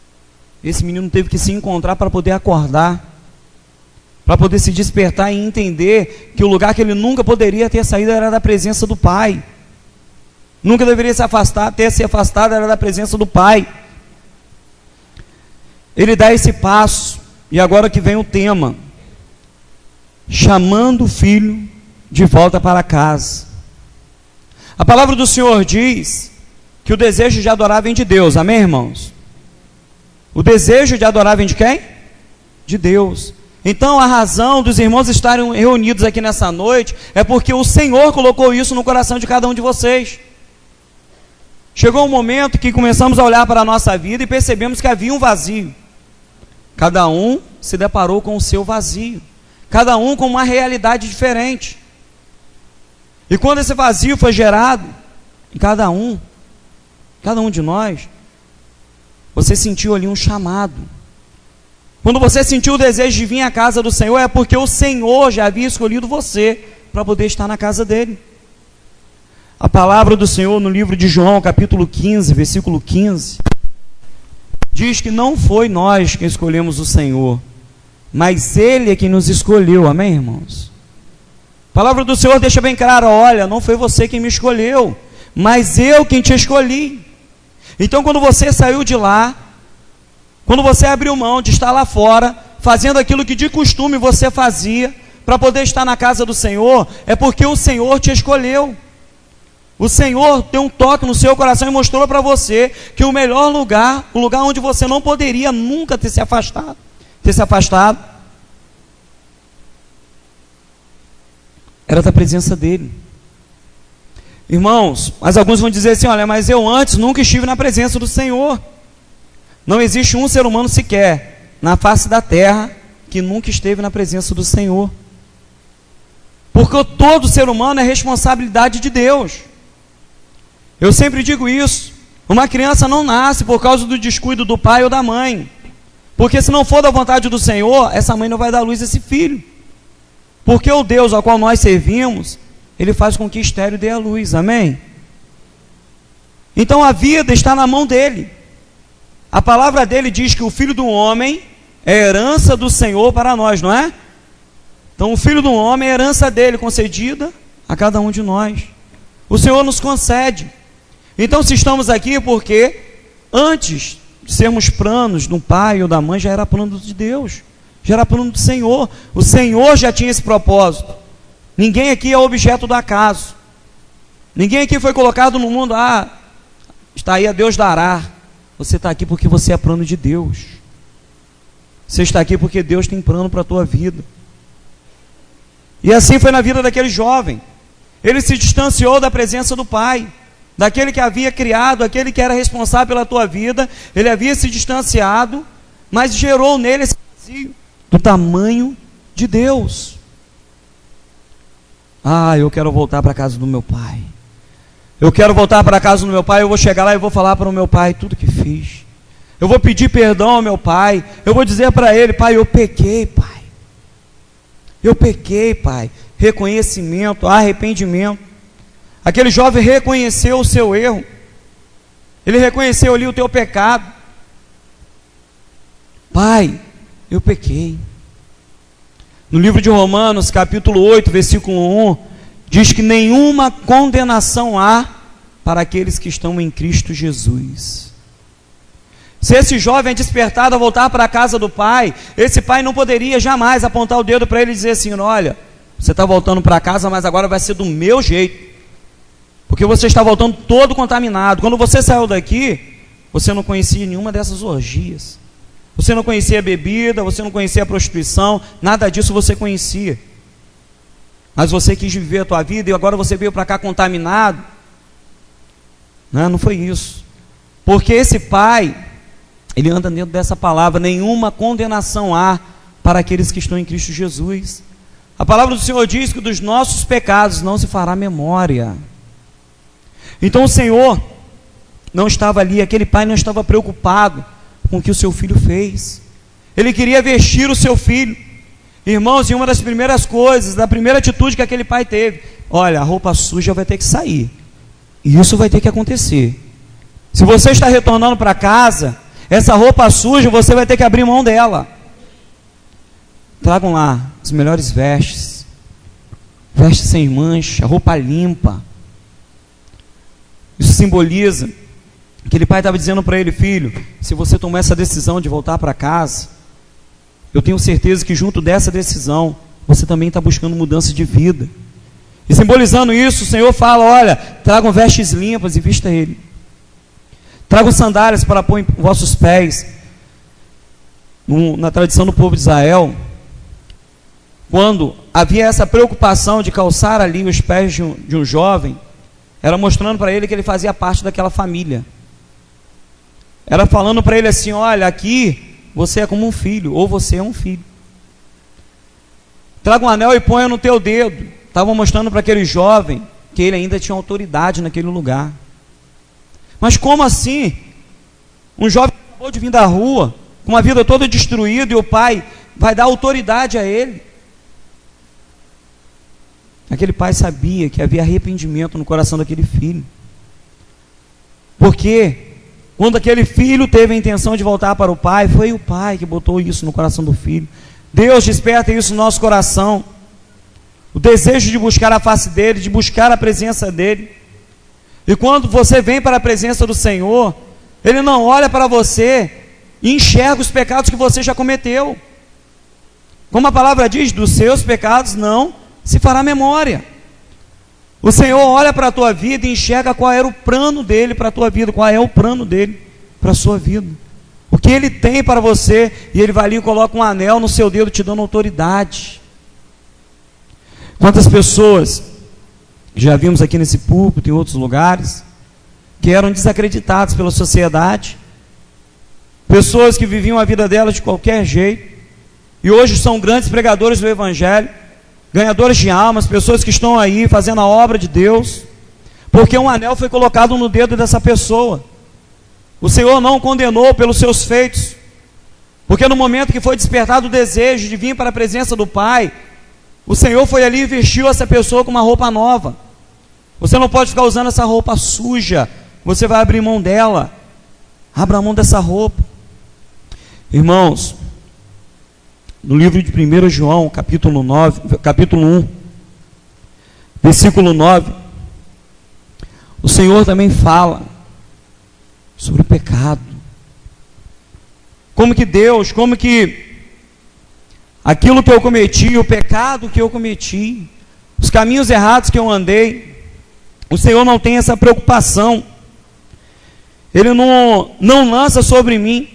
Esse menino teve que se encontrar para poder acordar, para poder se despertar e entender que o lugar que ele nunca poderia ter saído era da presença do pai. Nunca deveria ter se afastado, era da presença do pai. Ele dá esse passo, e agora que vem o tema: chamando o filho de volta para casa. A palavra do Senhor diz que o desejo de adorar vem de Deus, amém, irmãos? O desejo de adorar vem de quem? De Deus. Então a razão dos irmãos estarem reunidos aqui nessa noite é porque o Senhor colocou isso no coração de cada um de vocês. Chegou um momento que começamos a olhar para a nossa vida e percebemos que havia um vazio. Cada um se deparou com o seu vazio, cada um com uma realidade diferente. E quando esse vazio foi gerado em cada um de nós, você sentiu ali um chamado. Quando você sentiu o desejo de vir à casa do Senhor, é porque o Senhor já havia escolhido você para poder estar na casa dele. A palavra do Senhor no livro de João, capítulo 15, versículo 15, diz que não foi nós que escolhemos o Senhor, mas Ele é quem nos escolheu, amém, irmãos? A palavra do Senhor deixa bem claro, olha, não foi você quem me escolheu, mas eu quem te escolhi. Então quando você saiu de lá, quando você abriu mão de estar lá fora, fazendo aquilo que de costume você fazia, para poder estar na casa do Senhor, é porque o Senhor te escolheu. O Senhor deu um toque no seu coração e mostrou para você que o melhor lugar, o lugar onde você não poderia nunca ter se afastado, era da presença dele. Irmãos, mas alguns vão dizer assim, olha, mas eu antes nunca estive na presença do Senhor. Não existe um ser humano sequer na face da terra que nunca esteve na presença do Senhor. Porque todo ser humano é responsabilidade de Deus. Eu sempre digo isso. Uma criança não nasce por causa do descuido do pai ou da mãe. Porque se não for da vontade do Senhor, essa mãe não vai dar à luz a esse filho. Porque o Deus ao qual nós servimos, Ele faz com que estéril dê a luz, amém? Então a vida está na mão dEle. A palavra dEle diz que o Filho do Homem é herança do Senhor para nós, não é? Então o Filho do Homem é herança dEle, concedida a cada um de nós. O Senhor nos concede. Então se estamos aqui porque antes de sermos planos do pai ou da mãe, já era plano de Deus, já era plano do Senhor. O Senhor já tinha esse propósito. Ninguém aqui é objeto do acaso. Ninguém aqui foi colocado no mundo, está aí, a Deus dará. Você está aqui porque você é plano de Deus. Você está aqui porque Deus tem plano para a tua vida. E assim foi na vida daquele jovem. Ele se distanciou da presença do pai, daquele que havia criado, aquele que era responsável pela tua vida. Ele havia se distanciado, mas gerou nele esse vazio do tamanho de Deus. Eu quero voltar para a casa do meu pai. Eu quero voltar para a casa do meu pai. Eu vou chegar lá e vou falar para o meu pai tudo que fiz. Eu vou pedir perdão ao meu pai. Eu vou dizer para ele, pai, eu pequei, pai. Eu pequei, pai. Reconhecimento, arrependimento. Aquele jovem reconheceu o seu erro. Ele reconheceu ali o teu pecado. Pai, eu pequei. No livro de Romanos, capítulo 8, versículo 1, diz que nenhuma condenação há para aqueles que estão em Cristo Jesus. Se esse jovem é despertado a voltar para a casa do pai, esse pai não poderia jamais apontar o dedo para ele e dizer assim, olha, você está voltando para casa, mas agora vai ser do meu jeito, porque você está voltando todo contaminado. Quando você saiu daqui, você não conhecia nenhuma dessas orgias, você não conhecia a bebida, você não conhecia a prostituição, nada disso você conhecia. Mas você quis viver a tua vida e agora você veio para cá contaminado. Não foi isso. Porque esse pai, ele anda dentro dessa palavra, nenhuma condenação há para aqueles que estão em Cristo Jesus. A palavra do Senhor diz que dos nossos pecados não se fará memória. Então o Senhor não estava ali, aquele pai não estava preocupado com o que o seu filho fez. Ele queria vestir o seu filho. Irmãos, e uma das primeiras coisas, da primeira atitude que aquele pai teve, olha, a roupa suja vai ter que sair, e isso vai ter que acontecer. Se você está retornando para casa, essa roupa suja, você vai ter que abrir mão dela. Tragam lá as melhores vestes, vestes sem mancha, roupa limpa. Isso simboliza, aquele pai estava dizendo para ele, filho, se você tomar essa decisão de voltar para casa, eu tenho certeza que junto dessa decisão, você também está buscando mudança de vida. E simbolizando isso, o Senhor fala, olha, tragam vestes limpas e vista ele. Tragam sandálias para pôr em vossos pés. Na tradição do povo de Israel, quando havia essa preocupação de calçar ali os pés de um jovem, era mostrando para ele que ele fazia parte daquela família. Era falando para ele assim: olha, aqui você é como um filho, ou você é um filho. Traga um anel e ponha no teu dedo. Estavam mostrando para aquele jovem que ele ainda tinha autoridade naquele lugar. Mas como assim? Um jovem que acabou de vir da rua, com a vida toda destruída, e o pai vai dar autoridade a ele? Aquele pai sabia que havia arrependimento no coração daquele filho. Porque quando aquele filho teve a intenção de voltar para o pai, foi o pai que botou isso no coração do filho. Deus desperta isso no nosso coração. O desejo de buscar a face dele, de buscar a presença dele. E quando você vem para a presença do Senhor, Ele não olha para você e enxerga os pecados que você já cometeu. Como a palavra diz, dos seus pecados não se fará memória. O Senhor olha para a tua vida e enxerga qual era o plano dele para a tua vida, qual é o plano dele para a sua vida. O que ele tem para você, e ele vai ali e coloca um anel no seu dedo te dando autoridade. Quantas pessoas já vimos aqui nesse púlpito, em outros lugares, que eram desacreditadas pela sociedade, pessoas que viviam a vida delas de qualquer jeito, e hoje são grandes pregadores do Evangelho, ganhadores de almas, pessoas que estão aí fazendo a obra de Deus, porque um anel foi colocado no dedo dessa pessoa. O Senhor não condenou pelos seus feitos, porque no momento que foi despertado o desejo de vir para a presença do Pai, o Senhor foi ali e vestiu essa pessoa com uma roupa nova. Você não pode ficar usando essa roupa suja, você vai abrir mão dela. Abra mão dessa roupa. Irmãos, no livro de 1 João, capítulo 1, versículo 9, o Senhor também fala sobre o pecado. Como que Deus, como que aquilo que eu cometi, o pecado que eu cometi, os caminhos errados que eu andei, o Senhor não tem essa preocupação. Ele não lança sobre mim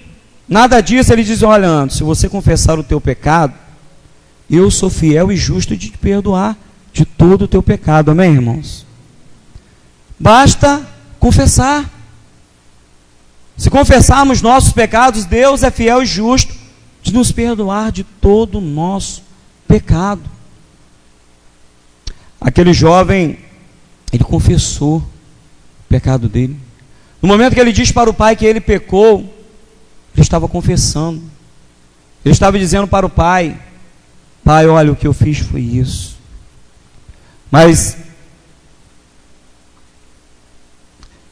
nada disso. Ele diz: olha, Anderson, se você confessar o teu pecado, eu sou fiel e justo de te perdoar de todo o teu pecado. Amém, irmãos? Basta confessar. Se confessarmos nossos pecados, Deus é fiel e justo de nos perdoar de todo o nosso pecado. Aquele jovem, ele confessou o pecado dele. No momento que ele diz para o pai que ele pecou, ele estava confessando. Ele estava dizendo para o pai: pai, olha, o que eu fiz foi isso. Mas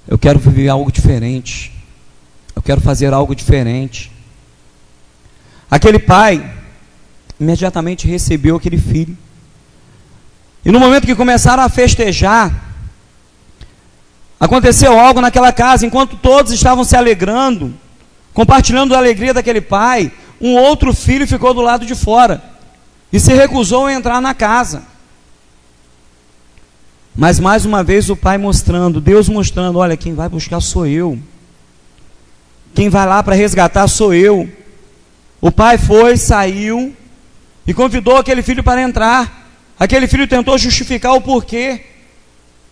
eu quero viver algo diferente. Eu quero fazer algo diferente. Aquele pai imediatamente recebeu aquele filho. E no momento que começaram a festejar, aconteceu algo naquela casa. Enquanto todos estavam se alegrando, compartilhando a alegria daquele pai, um outro filho ficou do lado de fora e se recusou a entrar na casa. Mas mais uma vez o pai mostrando, Deus mostrando: olha, quem vai buscar sou eu. Quem vai lá para resgatar sou eu. O pai foi, saiu e convidou aquele filho para entrar. Aquele filho tentou justificar o porquê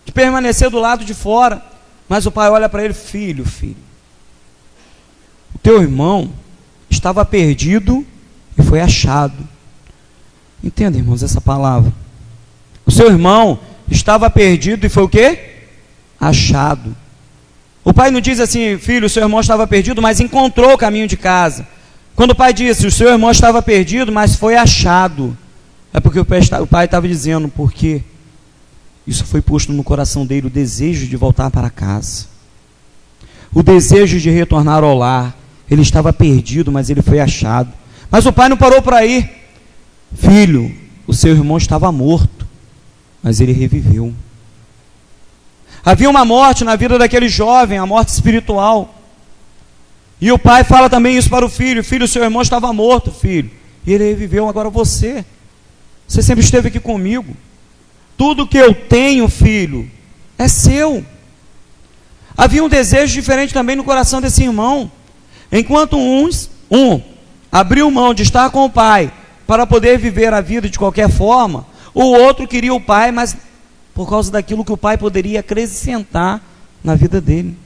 de permanecer do lado de fora. Mas o pai olha para ele: filho, o teu irmão estava perdido e foi achado. Entenda, irmãos, essa palavra. O seu irmão estava perdido e foi o quê? Achado. O pai não diz assim: filho, o seu irmão estava perdido, mas encontrou o caminho de casa. Quando o pai disse: o seu irmão estava perdido, mas foi achado, é porque o pai estava dizendo, porque isso foi posto no coração dele, o desejo de voltar para casa, o desejo de retornar ao lar. Ele estava perdido, mas ele foi achado. Mas o pai não parou por aí. Filho, o seu irmão estava morto, mas ele reviveu. Havia uma morte na vida daquele jovem, a morte espiritual. E o pai fala também isso para o filho: filho, seu irmão estava morto, filho, e ele reviveu. Agora você sempre esteve aqui comigo. Tudo que eu tenho, filho, é seu. Havia um desejo diferente também no coração desse irmão. Enquanto um abriu mão de estar com o pai para poder viver a vida de qualquer forma. O outro queria o pai, mas por causa daquilo que o pai poderia acrescentar na vida dele.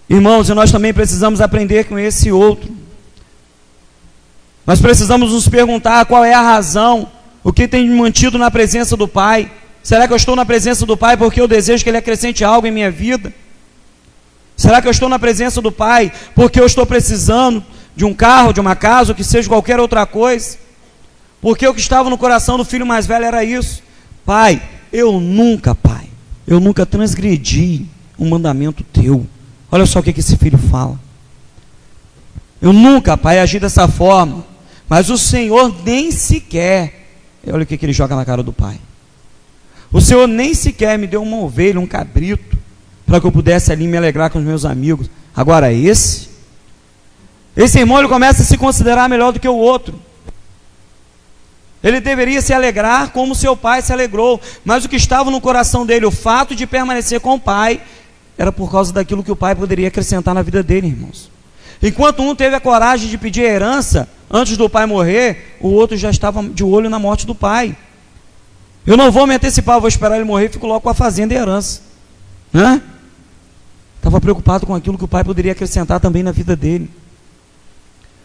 Irmãos, e nós também precisamos aprender com esse outro. Nós precisamos nos perguntar qual é a razão, o que tem me mantido na presença do pai. Será que eu estou na presença do pai porque eu desejo que ele acrescente algo em minha vida? Será que eu estou na presença do pai porque eu estou precisando de um carro, de uma casa, ou que seja qualquer outra coisa? Porque o que estava no coração do filho mais velho era isso: pai, eu nunca transgredi um mandamento teu. Olha só o que esse filho fala. Eu nunca, pai, agi dessa forma, mas o Senhor nem sequer, olha o que ele joga na cara do pai. O Senhor nem sequer me deu uma ovelha, um cabrito, para que eu pudesse ali me alegrar com os meus amigos. Agora esse irmão, ele começa a se considerar melhor do que o outro. Ele deveria se alegrar como seu pai se alegrou, mas o que estava no coração dele, o fato de permanecer com o pai, era por causa daquilo que o pai poderia acrescentar na vida dele, irmãos. Enquanto um teve a coragem de pedir a herança antes do pai morrer, o outro já estava de olho na morte do pai. Eu não vou me antecipar, vou esperar ele morrer e fico logo com a fazenda e a herança. Estava preocupado com aquilo que o pai poderia acrescentar também na vida dele.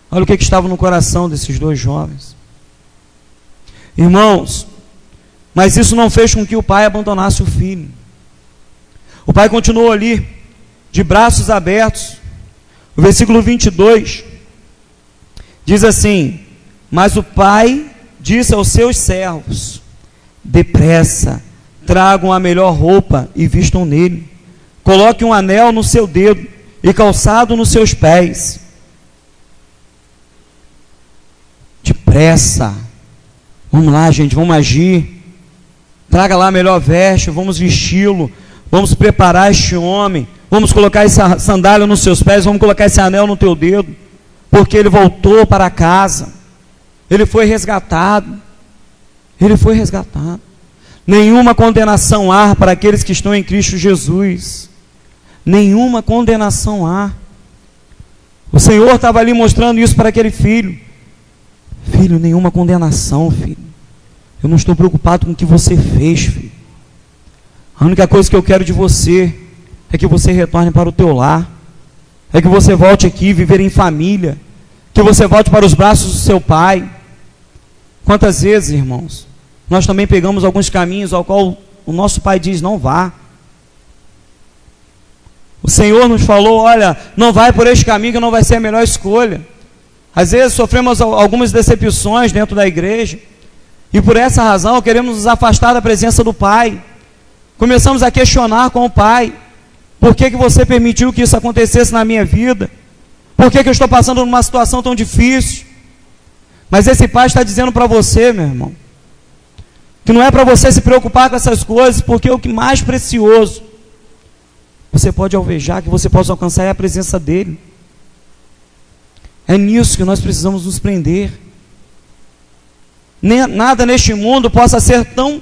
Olha o que estava no coração desses dois jovens. Irmãos, mas isso não fez com que o pai abandonasse o filho. O pai continuou ali, de braços abertos. O versículo 22 diz assim: mas o pai disse aos seus servos: depressa, tragam a melhor roupa e vistam nele. Coloque um anel no seu dedo e calçado nos seus pés. Depressa. Vamos lá, gente, vamos agir. Traga lá a melhor veste, vamos vesti-lo. Vamos preparar este homem. Vamos colocar essa sandália nos seus pés, vamos colocar esse anel no teu dedo. Porque ele voltou para casa. Ele foi resgatado. Ele foi resgatado. Nenhuma condenação há para aqueles que estão em Cristo Jesus. Nenhuma condenação há. O Senhor estava ali mostrando isso para aquele filho. Filho, nenhuma condenação, filho. Eu não estou preocupado com o que você fez, filho. A única coisa que eu quero de você é que você retorne para o teu lar. É que você volte aqui viver em família. Que você volte para os braços do seu pai. Quantas vezes, irmãos, nós também pegamos alguns caminhos ao qual o nosso pai diz: não vá. O Senhor nos falou: olha, não vai por este caminho que não vai ser a melhor escolha. Às vezes sofremos algumas decepções dentro da igreja, e por essa razão queremos nos afastar da presença do pai. Começamos a questionar com o pai: por que você permitiu que isso acontecesse na minha vida? Por que eu estou passando numa situação tão difícil? Mas esse pai está dizendo para você, meu irmão, que não é para você se preocupar com essas coisas, porque o que mais precioso você pode alvejar, que você possa alcançar, é a presença dele. É nisso que nós precisamos nos prender. Nada neste mundo possa ser tão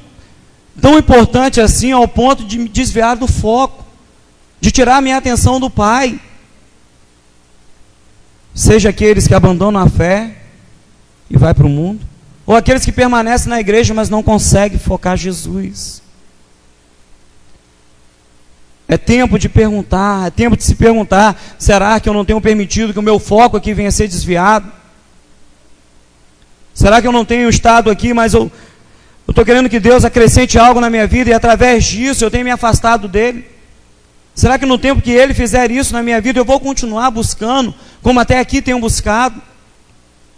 importante assim, ao ponto de me desviar do foco, de tirar a minha atenção do Pai. Seja aqueles que abandonam a fé e vai para o mundo, ou aqueles que permanecem na igreja, mas não conseguem focar Jesus. É tempo de perguntar, é tempo de se perguntar: será que eu não tenho permitido que o meu foco aqui venha a ser desviado? Será que eu não tenho estado aqui, mas eu estou querendo que Deus acrescente algo na minha vida, e através disso eu tenho me afastado dele? Será que no tempo que ele fizer isso na minha vida, eu vou continuar buscando, como até aqui tenho buscado?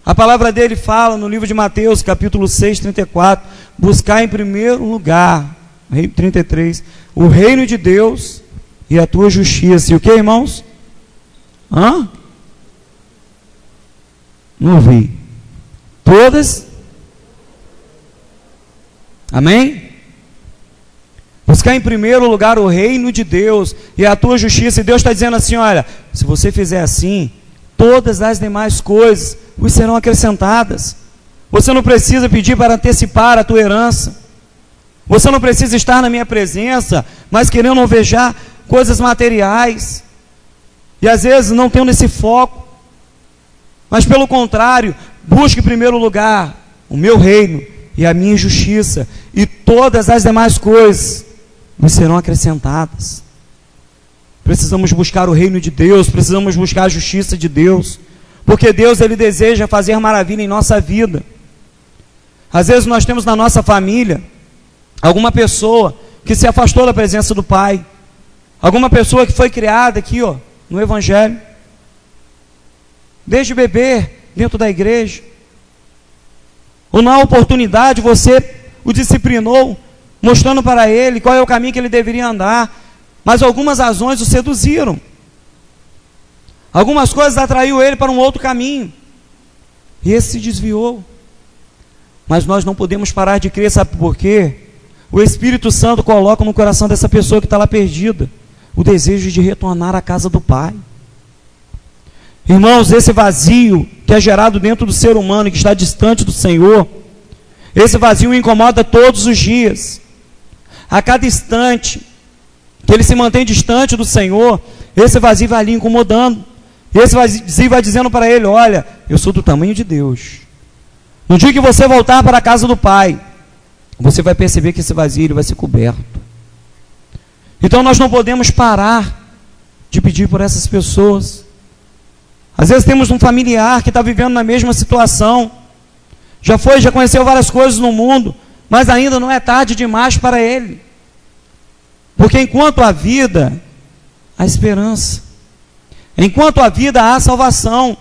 A palavra dele fala no livro de Mateus, capítulo 6, 34, buscar em primeiro lugar, 33, o reino de Deus e a tua justiça. E o que, irmãos? Não ouvi. Todas? Amém? Buscar em primeiro lugar o reino de Deus e a tua justiça. E Deus está dizendo assim: olha, se você fizer assim, todas as demais coisas vos serão acrescentadas. Você não precisa pedir para antecipar a tua herança. Você não precisa estar na minha presença, mas querendo alvejar coisas materiais. E às vezes não tendo esse foco. Mas pelo contrário, busque em primeiro lugar o meu reino e a minha justiça, e todas as demais coisas nos serão acrescentadas. Precisamos buscar o reino de Deus, precisamos buscar a justiça de Deus, porque Deus, Ele deseja fazer maravilha em nossa vida. Às vezes nós temos na nossa família alguma pessoa que se afastou da presença do Pai, alguma pessoa que foi criada aqui, no Evangelho, desde bebê, dentro da igreja, ou na oportunidade você o disciplinou, mostrando para ele qual é o caminho que ele deveria andar, mas algumas razões o seduziram, algumas coisas atraiu ele para um outro caminho, e esse se desviou. Mas nós não podemos parar de crer, sabe por quê? O Espírito Santo coloca no coração dessa pessoa que está lá perdida o desejo de retornar à casa do Pai. Irmãos, esse vazio que é gerado dentro do ser humano, que está distante do Senhor, esse vazio o incomoda todos os dias. A cada instante que ele se mantém distante do Senhor, esse vazio vai ali incomodando. Esse vazio vai dizendo para ele: olha, eu sou do tamanho de Deus. No dia que você voltar para a casa do Pai, você vai perceber que esse vazio ele vai ser coberto. Então nós não podemos parar de pedir por essas pessoas. Às vezes temos um familiar que está vivendo na mesma situação, já conheceu várias coisas no mundo, mas ainda não é tarde demais para ele, porque enquanto há vida, há esperança, enquanto há vida, há salvação.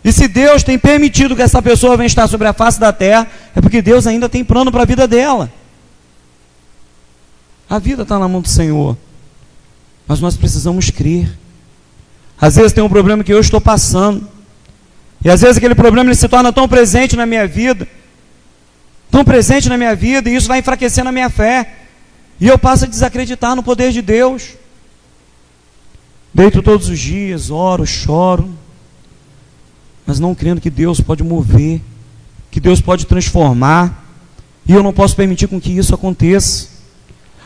E se Deus tem permitido que essa pessoa venha estar sobre a face da terra, é porque Deus ainda tem plano para a vida dela. A vida está na mão do Senhor, mas nós precisamos crer. Às vezes tem um problema que eu estou passando, e às vezes aquele problema ele se torna tão presente na minha vida, e isso vai enfraquecendo a minha fé, e eu passo a desacreditar no poder de Deus. Deito todos os dias, oro, choro, mas não crendo que Deus pode mover, que Deus pode transformar, e eu não posso permitir com que isso aconteça,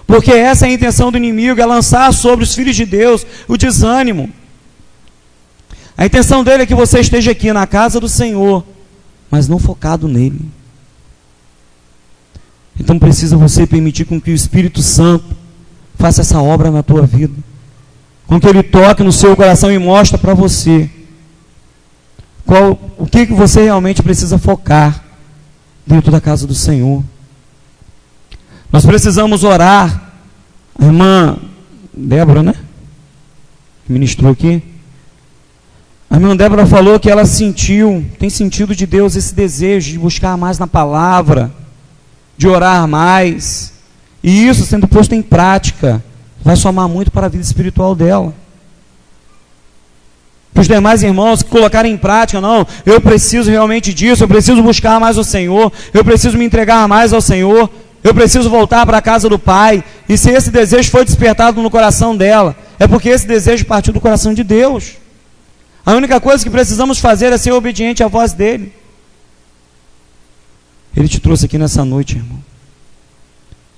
porque essa é a intenção do inimigo, é lançar sobre os filhos de Deus o desânimo. A intenção dele é que você esteja aqui na casa do Senhor, mas não focado nele. Então precisa você permitir com que o Espírito Santo faça essa obra na tua vida, com que ele toque no seu coração e mostre para você o que você realmente precisa focar dentro da casa do Senhor. Nós precisamos orar. A irmã Débora, né, que ministrou aqui, a irmã Débora falou que ela tem sentido de Deus esse desejo de buscar mais na palavra, de orar mais, e isso sendo posto em prática, vai somar muito para a vida espiritual dela. Para os demais irmãos que colocarem em prática, não, eu preciso realmente disso, eu preciso buscar mais o Senhor, eu preciso me entregar mais ao Senhor, eu preciso voltar para a casa do Pai, e se esse desejo foi despertado no coração dela, é porque esse desejo partiu do coração de Deus. A única coisa que precisamos fazer é ser obediente à voz dele. Ele te trouxe aqui nessa noite, irmão.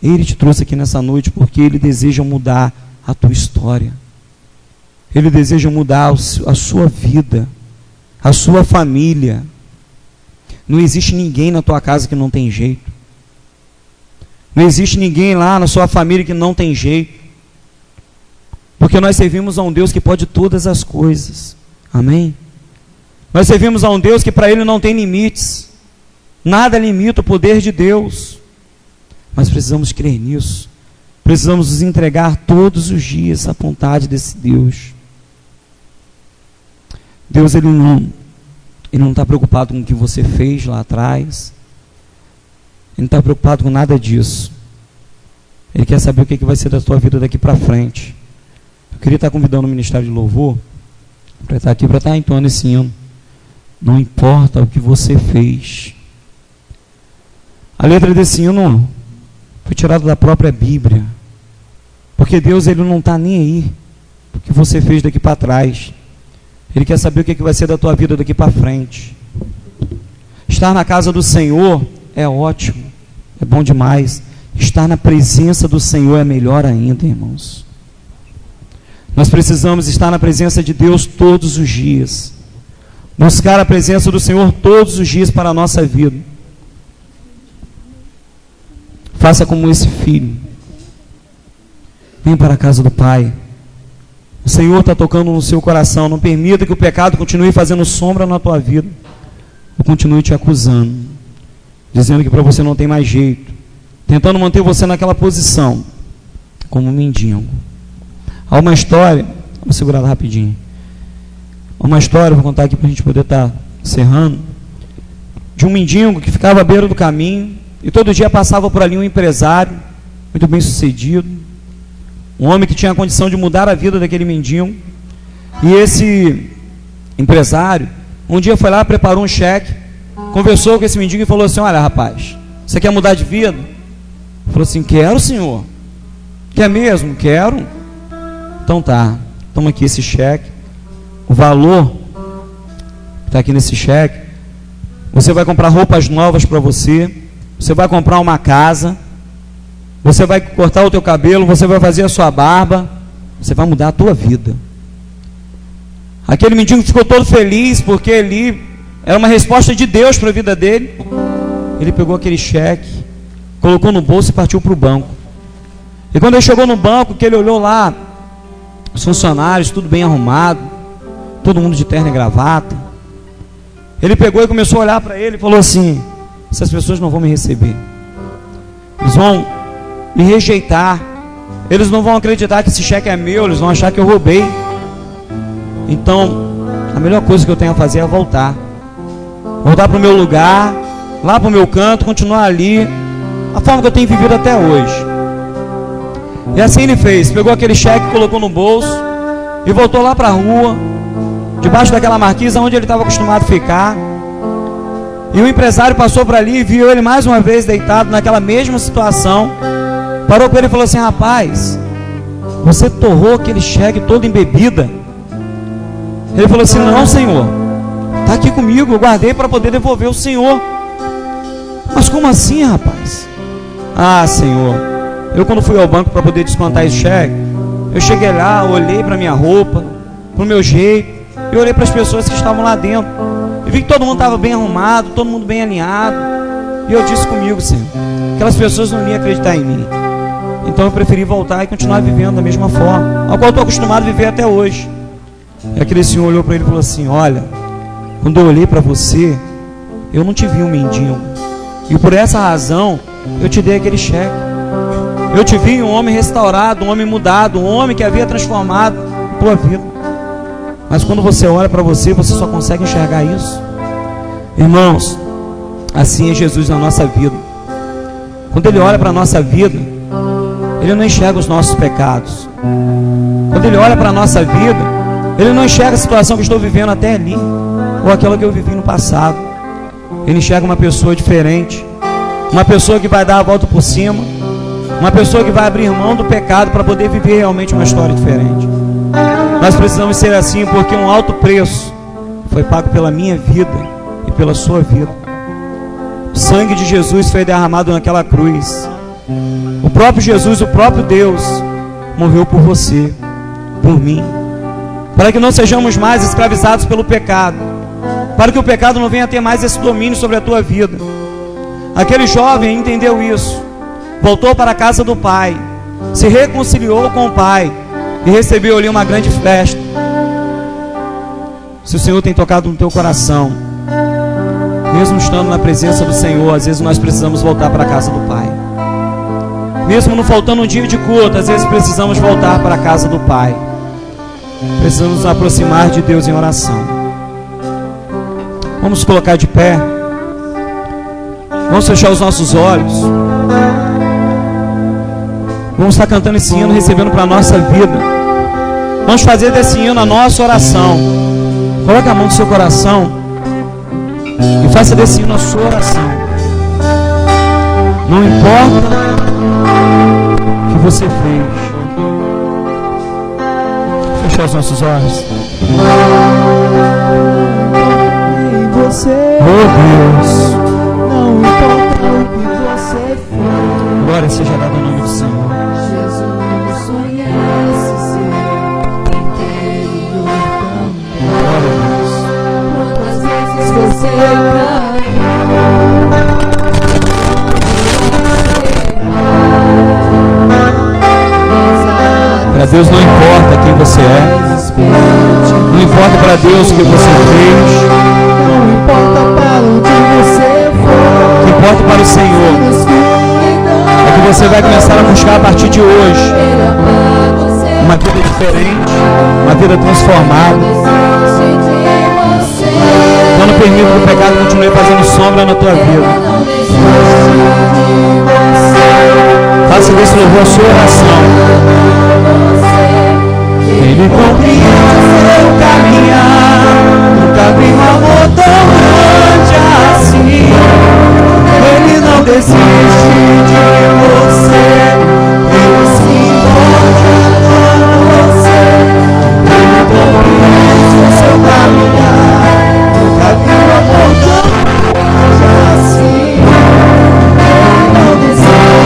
Ele te trouxe aqui nessa noite porque ele deseja mudar a tua história. Ele deseja mudar a sua vida, a sua família. Não existe ninguém na tua casa que não tem jeito. Não existe ninguém lá na sua família que não tem jeito. Porque nós servimos a um Deus que pode todas as coisas. Amém? Nós servimos a um Deus que para ele não tem limites. Nada limita o poder de Deus. Mas precisamos crer nisso. Precisamos nos entregar todos os dias à vontade desse Deus. Deus, ele não está preocupado com o que você fez lá atrás. Ele não está preocupado com nada disso. Ele quer saber o que vai ser da tua vida daqui para frente. Eu queria estar convidando o Ministério de Louvor para estar aqui, para estar entoando esse hino. Não importa o que você fez. A letra desse hino foi tirada da própria Bíblia. Porque Deus, ele não está nem aí o que você fez daqui para trás. Ele quer saber o que vai ser da tua vida daqui para frente. Estar na casa do Senhor é ótimo, é bom demais. Estar na presença do Senhor é melhor ainda, irmãos. Nós precisamos estar na presença de Deus todos os dias. Buscar a presença do Senhor todos os dias para a nossa vida. Faça como esse filho. Vem para a casa do Pai. O Senhor está tocando no seu coração. Não permita que o pecado continue fazendo sombra na tua vida, ou continue te acusando, dizendo que para você não tem mais jeito, tentando manter você naquela posição, como um mendigo. Há uma história, vou segurar rapidinho. Há uma história, vou contar aqui para a gente poder estar encerrando, de um mendigo que ficava à beira do caminho, e todo dia passava por ali um empresário, muito bem sucedido, um homem que tinha a condição de mudar a vida daquele mendigo. E esse empresário, um dia foi lá, preparou um cheque, conversou com esse mendigo e falou assim: olha, rapaz, você quer mudar de vida? Ele falou assim: quero, senhor. Quer mesmo? Quero. Então tá, toma aqui esse cheque. O valor que está aqui nesse cheque, você vai comprar roupas novas para você, você vai comprar uma casa, você vai cortar o teu cabelo, você vai fazer a sua barba, você vai mudar a tua vida. Aquele mendigo ficou todo feliz, porque ali era uma resposta de Deus para a vida dele. Ele pegou aquele cheque, colocou no bolso e partiu para o banco. E quando ele chegou no banco, que ele olhou lá, os funcionários, tudo bem arrumado, todo mundo de terno e gravata, ele pegou e começou a olhar para ele e falou assim: essas pessoas não vão me receber, eles vão me rejeitar, eles não vão acreditar que esse cheque é meu, eles vão achar que eu roubei. Então a melhor coisa que eu tenho a fazer é voltar para o meu lugar, lá para o meu canto, continuar ali, a forma que eu tenho vivido até hoje. E assim ele fez, pegou aquele cheque, colocou no bolso e voltou lá para a rua, debaixo daquela marquise onde ele estava acostumado a ficar. E o empresário passou por ali e viu ele mais uma vez deitado naquela mesma situação. Parou com ele e falou assim: rapaz, você torrou aquele cheque todo em bebida? Ele falou assim: não, senhor, está aqui comigo, eu guardei para poder devolver ao senhor. Mas como assim, rapaz? Ah, senhor, eu quando fui ao banco para poder descontar esse cheque, eu cheguei lá, olhei para minha roupa, para o meu jeito, e olhei para as pessoas que estavam lá dentro, e vi que todo mundo estava bem arrumado, todo mundo bem alinhado, e eu disse comigo, Senhor, aquelas pessoas não iam acreditar em mim. Então eu preferi voltar e continuar vivendo da mesma forma, ao qual estou acostumado a viver até hoje. E aquele senhor olhou para ele e falou assim: olha, quando eu olhei para você, eu não te vi um mendigo, e por essa razão eu te dei aquele cheque. Eu te vi um homem restaurado, um homem mudado, um homem que havia transformado a tua vida. Mas quando você olha para você, você só consegue enxergar isso. Irmãos, assim é Jesus na nossa vida. Quando Ele olha para a nossa vida, Ele não enxerga os nossos pecados. Quando Ele olha para a nossa vida, Ele não enxerga a situação que estou vivendo até ali, ou aquela que eu vivi no passado. Ele enxerga uma pessoa diferente, uma pessoa que vai dar a volta por cima, uma pessoa que vai abrir mão do pecado para poder viver realmente uma história diferente. Nós precisamos ser assim, porque um alto preço foi pago pela minha vida e pela sua vida. O sangue de Jesus foi derramado naquela cruz. O próprio Jesus, o próprio Deus, morreu por você, por mim, para que não sejamos mais escravizados pelo pecado, para que o pecado não venha ter mais esse domínio sobre a tua vida. Aquele jovem entendeu isso, voltou para a casa do Pai, se reconciliou com o Pai e recebeu ali uma grande festa. Se o Senhor tem tocado no teu coração, mesmo estando na presença do Senhor, às vezes nós precisamos voltar para a casa do Pai. Mesmo não faltando um dia de culto, às vezes precisamos voltar para a casa do Pai. Precisamos nos aproximar de Deus em oração. Vamos colocar de pé. Vamos fechar os nossos olhos. Vamos estar cantando esse hino, recebendo para a nossa vida. Vamos fazer desse hino a nossa oração. Coloque a mão no seu coração e faça desse hino a sua oração. Não importa o que você fez. Fechar os nossos olhos. Oh Deus, não importa o que você fez. Glória seja dada ao nome do Senhor. Jesus conhece seu interior também. Glória a Deus. Quantas Deus não importa quem você é, não importa para Deus o que você fez, Não importa para onde você for, o que importa para o Senhor é que você vai começar a buscar a partir de hoje uma vida diferente, uma vida transformada. Não permita que o pecado continue fazendo sombra na tua vida. Faça desse louvor a sua oração. Ele compreende o seu caminhar, nunca vi um amor tão grande assim. Ele não desiste de você, ele se importa com você. Ele compreende o seu caminhar, nunca vi um amor tão grande assim. Ele não desiste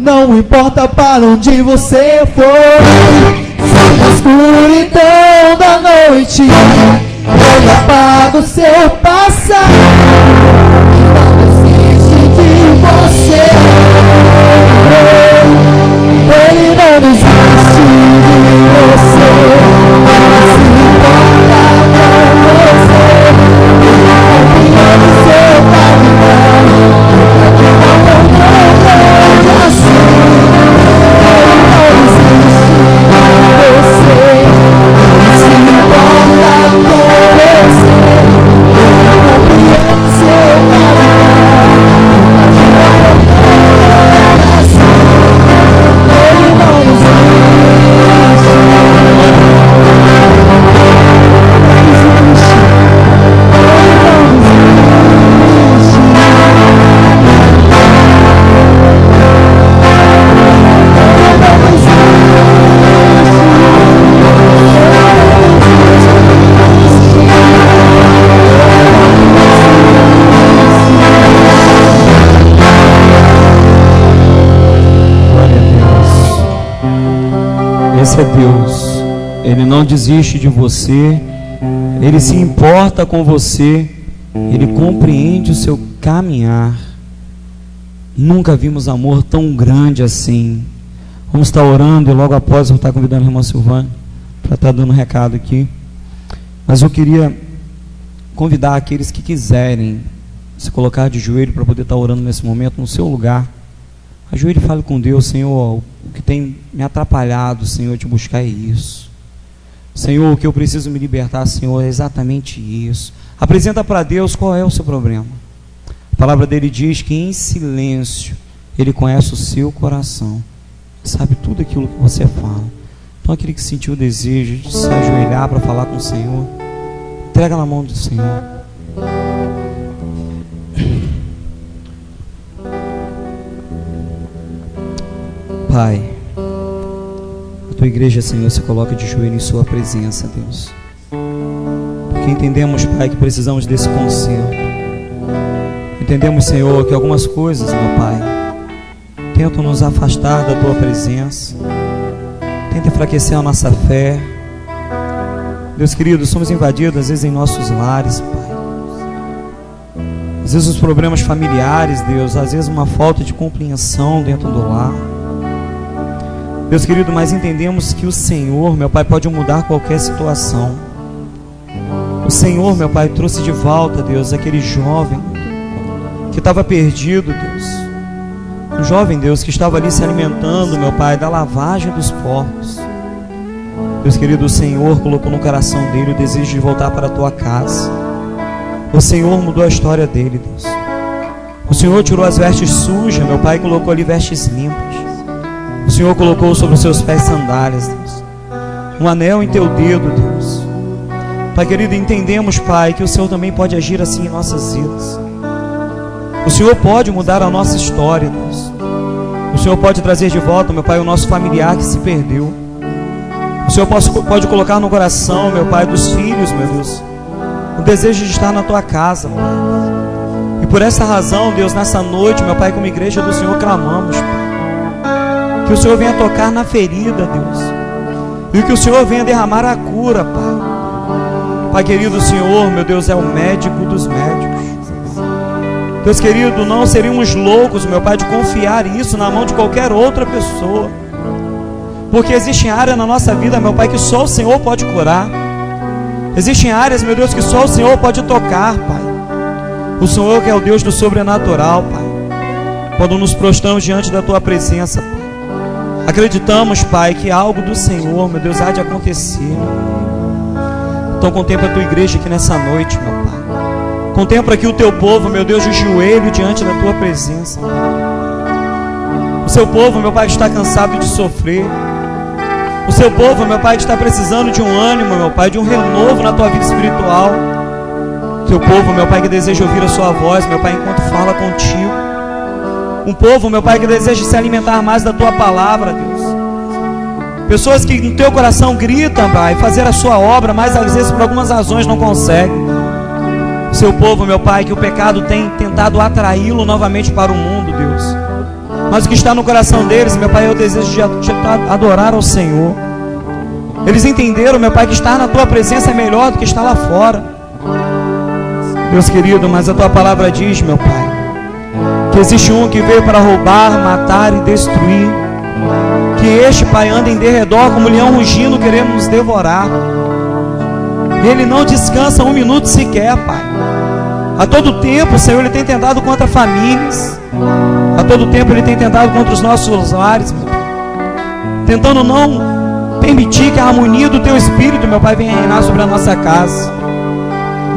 Não importa para onde você for, na escuridão da noite, ele apaga o seu passado. Não desiste de você, ele não desiste de você. Ele se importa com você, ele compreende o seu caminhar. Esse é Deus. Ele não desiste de você, ele se importa com você, ele compreende o seu caminhar. Nunca vimos amor tão grande assim. Vamos estar orando e logo após eu vou estar convidando a irmã Silvana para estar dando um recado aqui. Mas eu queria convidar aqueles que quiserem se colocar de joelho para poder estar orando nesse momento no seu lugar. Ajoelhe e fale com Deus: Senhor, o que tem me atrapalhado, Senhor, de buscar é isso. Senhor, o que eu preciso me libertar, Senhor, é exatamente isso. Apresenta para Deus qual é o seu problema. palavra dele diz que em silêncio ele conhece o seu coração, sabe tudo aquilo que você fala. Então aquele que sentiu o desejo de se ajoelhar para falar com o Senhor, entrega na mão do Senhor. Pai, a tua igreja, Senhor, se coloca de joelho em sua presença, Deus, porque entendemos, Pai, que precisamos desse conserto. Entendemos, Senhor, que algumas coisas, meu Pai, tentam nos afastar da tua presença, tentam enfraquecer a nossa fé. Deus querido, somos invadidos às vezes em nossos lares, Pai. Às vezes os problemas familiares, Deus, às vezes uma falta de compreensão dentro do lar. Deus querido, mas entendemos que o Senhor, meu Pai, pode mudar qualquer situação. O Senhor, meu Pai, trouxe de volta, Deus, aquele jovem que estava perdido, Deus. Um jovem, Deus, que estava ali se alimentando, meu Pai, da lavagem dos porcos. Deus querido, o Senhor colocou no coração dele o desejo de voltar para a tua casa. O Senhor mudou a história dele, Deus. O Senhor tirou as vestes sujas, meu Pai, e colocou ali vestes limpas. O Senhor colocou sobre os seus pés sandálias, Deus. Um anel em teu dedo, Deus. Pai querido, entendemos, Pai, que o Senhor também pode agir assim em nossas vidas. O Senhor pode mudar a nossa história, Deus. O Senhor pode trazer de volta, meu Pai, o nosso familiar que se perdeu. O Senhor pode colocar no coração, meu Pai, dos filhos, meu Deus, o desejo de estar na tua casa, Pai. E por essa razão, Deus, nessa noite, meu Pai, como igreja do Senhor, clamamos, Pai, que o Senhor venha tocar na ferida, Deus, e que o Senhor venha derramar a cura, Pai. Pai querido, o Senhor, meu Deus, é o médico dos médicos. Deus querido, não seríamos loucos, meu Pai, de confiar isso na mão de qualquer outra pessoa, porque existem áreas na nossa vida, meu Pai, que só o Senhor pode curar. Existem áreas, meu Deus, que só o Senhor pode tocar, Pai. O Senhor que é o Deus do sobrenatural, Pai. Quando nos prostramos diante da tua presença, Pai, acreditamos, Pai, que algo do Senhor, meu Deus, há de acontecer. Então contempla a tua igreja aqui nessa noite, meu Pai. Contempla aqui o teu povo, meu Deus, de joelho diante da tua presença. O seu povo, meu Pai, que está cansado de sofrer. O seu povo, meu Pai, que está precisando de um ânimo, meu Pai, de um renovo na tua vida espiritual. O teu povo, meu Pai, que deseja ouvir a sua voz, meu Pai, enquanto fala contigo. Um povo, meu Pai, que deseja se alimentar mais da tua palavra, Deus. Pessoas que no teu coração gritam, Pai, fazer a sua obra, mas às vezes por algumas razões não conseguem. Seu povo, meu Pai, que o pecado tem tentado atraí-lo novamente para o mundo, Deus. Mas o que está no coração deles, meu Pai, é o desejo de adorar ao Senhor. Eles entenderam, meu Pai, que estar na tua presença é melhor do que estar lá fora. Deus querido, mas a tua palavra diz, meu Pai, que existe um que veio para roubar, matar e destruir. Que este, Pai, anda em derredor como leão rugindo, querendo nos devorar. Ele não descansa um minuto sequer, Pai. A todo tempo, Senhor, Ele tem tentado contra famílias. A todo tempo Ele tem tentado contra os nossos lares, meu Pai. Tentando não permitir que a harmonia do Teu Espírito, meu Pai, venha reinar sobre a nossa casa.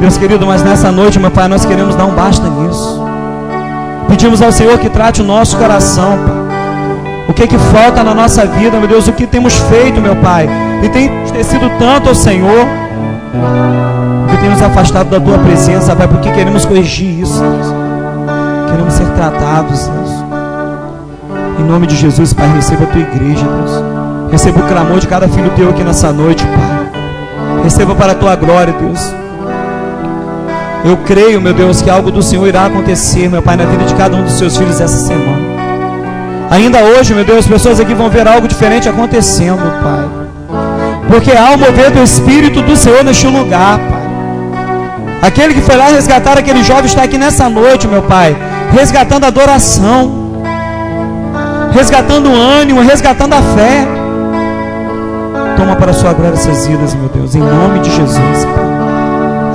Deus querido, mas nessa noite, meu Pai, nós queremos dar um basta nisso. Pedimos ao Senhor que trate o nosso coração, Pai. O que falta na nossa vida, meu Deus, o que temos feito, meu Pai, e tem sido tanto ao Senhor, que tem nos afastado da Tua presença, Pai, porque queremos corrigir isso, Deus. Queremos ser tratados, Deus. Em nome de Jesus, Pai, receba a Tua igreja, Deus. Receba o clamor de cada filho Teu aqui nessa noite, Pai. Receba para a Tua glória, Deus. Eu creio, meu Deus, que algo do Senhor irá acontecer, meu Pai, na vida de cada um dos Seus filhos essa semana. Ainda hoje, meu Deus, pessoas aqui vão ver algo diferente acontecendo, Pai. Porque há o mover do Espírito do Senhor neste lugar, Pai. Aquele que foi lá resgatar aquele jovem está aqui nessa noite, meu Pai, resgatando a adoração, resgatando o ânimo, resgatando a fé. Toma para a sua glória essas vidas, meu Deus, em nome de Jesus, Pai.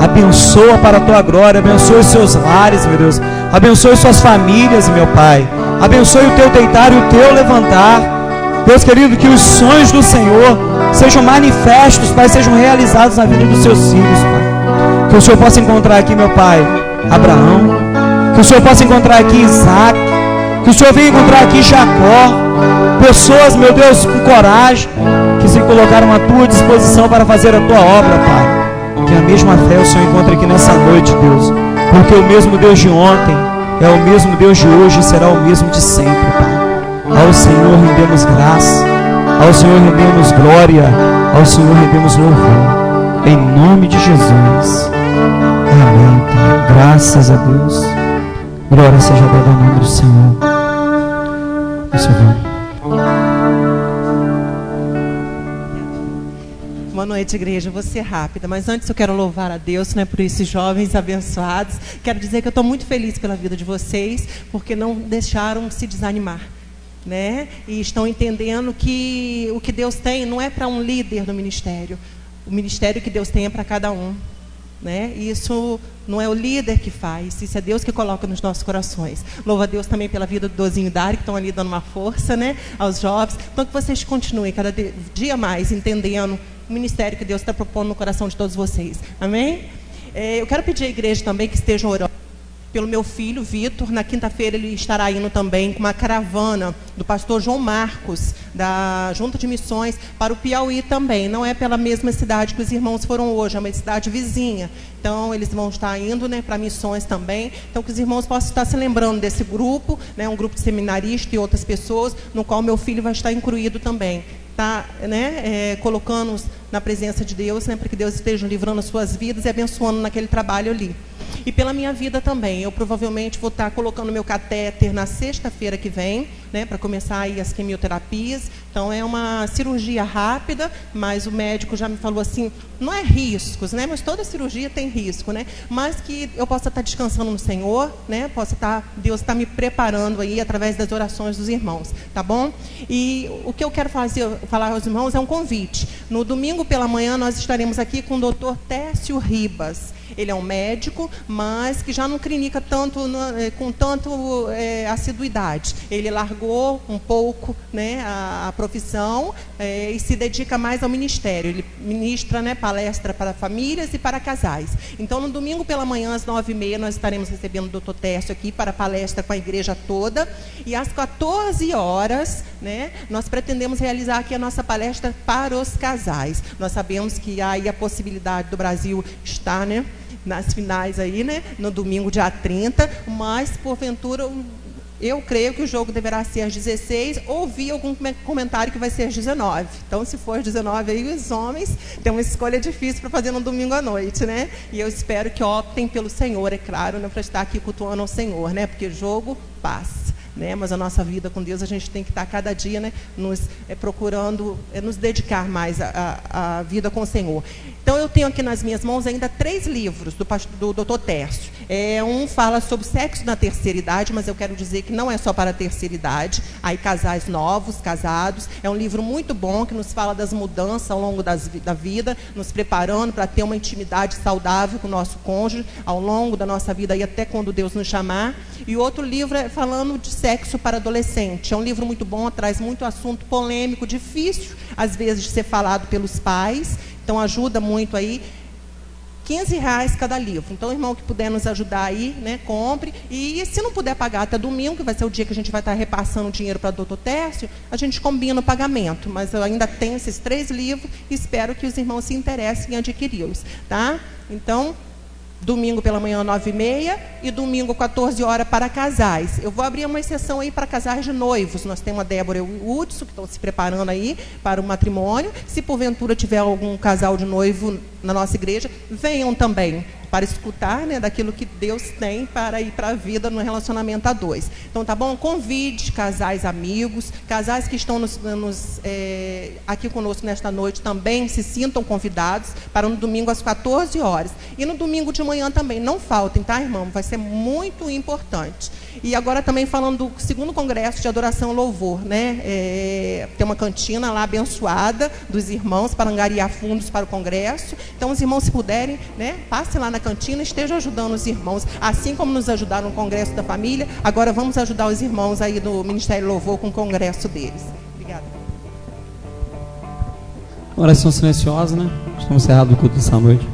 Abençoa para a tua glória, abençoe os seus lares, meu Deus, abençoe suas famílias, meu Pai. Abençoe o teu deitar e o teu levantar. Deus querido, que os sonhos do Senhor sejam manifestos, Pai, sejam realizados na vida dos seus filhos, Pai. Que o Senhor possa encontrar aqui, meu Pai, Abraão. Que o Senhor possa encontrar aqui Isaac. Que o Senhor venha encontrar aqui Jacó. Pessoas, meu Deus, com coragem, que se colocaram à tua disposição para fazer a tua obra, Pai. Que a mesma fé o Senhor encontre aqui nessa noite, Deus. Porque o mesmo Deus de ontem é o mesmo Deus de hoje e será o mesmo de sempre, Pai. Ao Senhor rendemos graça, ao Senhor rendemos glória, ao Senhor rendemos louvor. Em nome de Jesus. Amém, Pai. Graças a Deus. Glória seja dada ao nome do Senhor. Boa noite, igreja. Vou ser rápida, mas antes eu quero louvar a Deus, né, por esses jovens abençoados. Quero dizer que eu estou muito feliz pela vida de vocês, porque não deixaram se desanimar, né? E estão entendendo que o que Deus tem não é para um líder do ministério. O ministério que Deus tem é para cada um, né? E isso não é o líder que faz, isso é Deus que coloca nos nossos corações. Louvo a Deus também pela vida do Dozinho e Dari, que estão ali dando uma força, né, aos jovens. Então que vocês continuem cada dia mais entendendo o ministério que Deus está propondo no coração de todos vocês. Amém? Eu quero pedir à igreja também que estejam orando pelo meu filho, Vitor. Na quinta-feira ele estará indo também com uma caravana do pastor João Marcos, da Junta de Missões, para o Piauí também. Não é pela mesma cidade que os irmãos foram hoje, é uma cidade vizinha. Então eles vão estar indo, né, para missões também. Então que os irmãos possam estar se lembrando desse grupo, né, um grupo de seminaristas e outras pessoas, no qual meu filho vai estar incluído também. Tá, né, colocando-os na presença de Deus, né, para que Deus esteja livrando as suas vidas e abençoando naquele trabalho ali. E pela minha vida também, eu provavelmente vou estar colocando meu catéter na sexta-feira que vem, né, para começar aí as quimioterapias. Então é uma cirurgia rápida, mas o médico já me falou assim, não é riscos, né, mas toda cirurgia tem risco, né, mas que eu possa estar descansando no Senhor, né, Deus está me preparando aí através das orações dos irmãos, tá bom? E o que eu quero falar aos irmãos é um convite. No domingo pela manhã nós estaremos aqui com o Dr. Tércio Ribas. Ele é um médico, mas que já não clinica com tanto assiduidade. Ele largou um pouco, né, a profissão e se dedica mais ao ministério. Ele ministra, né, palestra para famílias e para casais. Então, no domingo pela manhã, às 9h30, nós estaremos recebendo o Dr. Tércio aqui para palestra com a igreja toda. E às 14 horas, né, nós pretendemos realizar aqui a nossa palestra para os casais. Nós sabemos que há aí a possibilidade do Brasil estar, né, nas finais aí, né, no domingo, dia 30, mas, porventura, eu creio que o jogo deverá ser às 16, ouvi algum comentário que vai ser às 19. Então, se for às 19, aí os homens têm uma escolha difícil para fazer no domingo à noite, né? E eu espero que optem pelo Senhor, é claro, né, para estar aqui cultuando ao Senhor, né? Porque jogo passa, né? Mas a nossa vida com Deus, a gente tem que estar cada dia, né, procurando nos dedicar mais à vida com o Senhor. Então, eu tenho aqui nas minhas mãos ainda 3 livros do Dr. Tércio. Um fala sobre sexo na terceira idade, mas eu quero dizer que não é só para a terceira idade. Aí casais novos, casados. É um livro muito bom que nos fala das mudanças ao longo da vida, nos preparando para ter uma intimidade saudável com o nosso cônjuge ao longo da nossa vida e até quando Deus nos chamar. E outro livro é falando de sexo para adolescente. É um livro muito bom, traz muito assunto polêmico, difícil às vezes de ser falado pelos pais. Então ajuda muito aí. R$15 cada livro. Então, o irmão que puder nos ajudar aí, né, compre. E se não puder pagar até domingo, que vai ser o dia que a gente vai estar repassando o dinheiro para o Dr. Tércio, a gente combina o pagamento. Mas eu ainda tenho esses 3 livros e espero que os irmãos se interessem em adquiri-los, tá? Então, domingo pela manhã, 9h30, e domingo, 14 horas, para casais. Eu vou abrir uma exceção aí para casais de noivos. Nós temos a Débora e o Hudson, que estão se preparando aí para o matrimônio. Se porventura tiver algum casal de noivo na nossa igreja, venham também para escutar, né, daquilo que Deus tem para ir para a vida no relacionamento a 2. Então, tá bom? Convide casais amigos, casais que estão aqui conosco nesta noite também se sintam convidados para no domingo às 14 horas. E no domingo de manhã também, não faltem, tá, irmão? Vai ser muito importante. E agora também falando do 2º Congresso de Adoração e Louvor, né? Tem uma cantina lá abençoada dos irmãos para angariar fundos para o congresso. Então, os irmãos, se puderem, né, passem lá na cantina, estejam ajudando os irmãos, assim como nos ajudaram no Congresso da Família. Agora vamos ajudar os irmãos aí do Ministério Louvor com o congresso deles. Obrigada. Oração silenciosa, né? Estamos encerrados o culto dessa noite.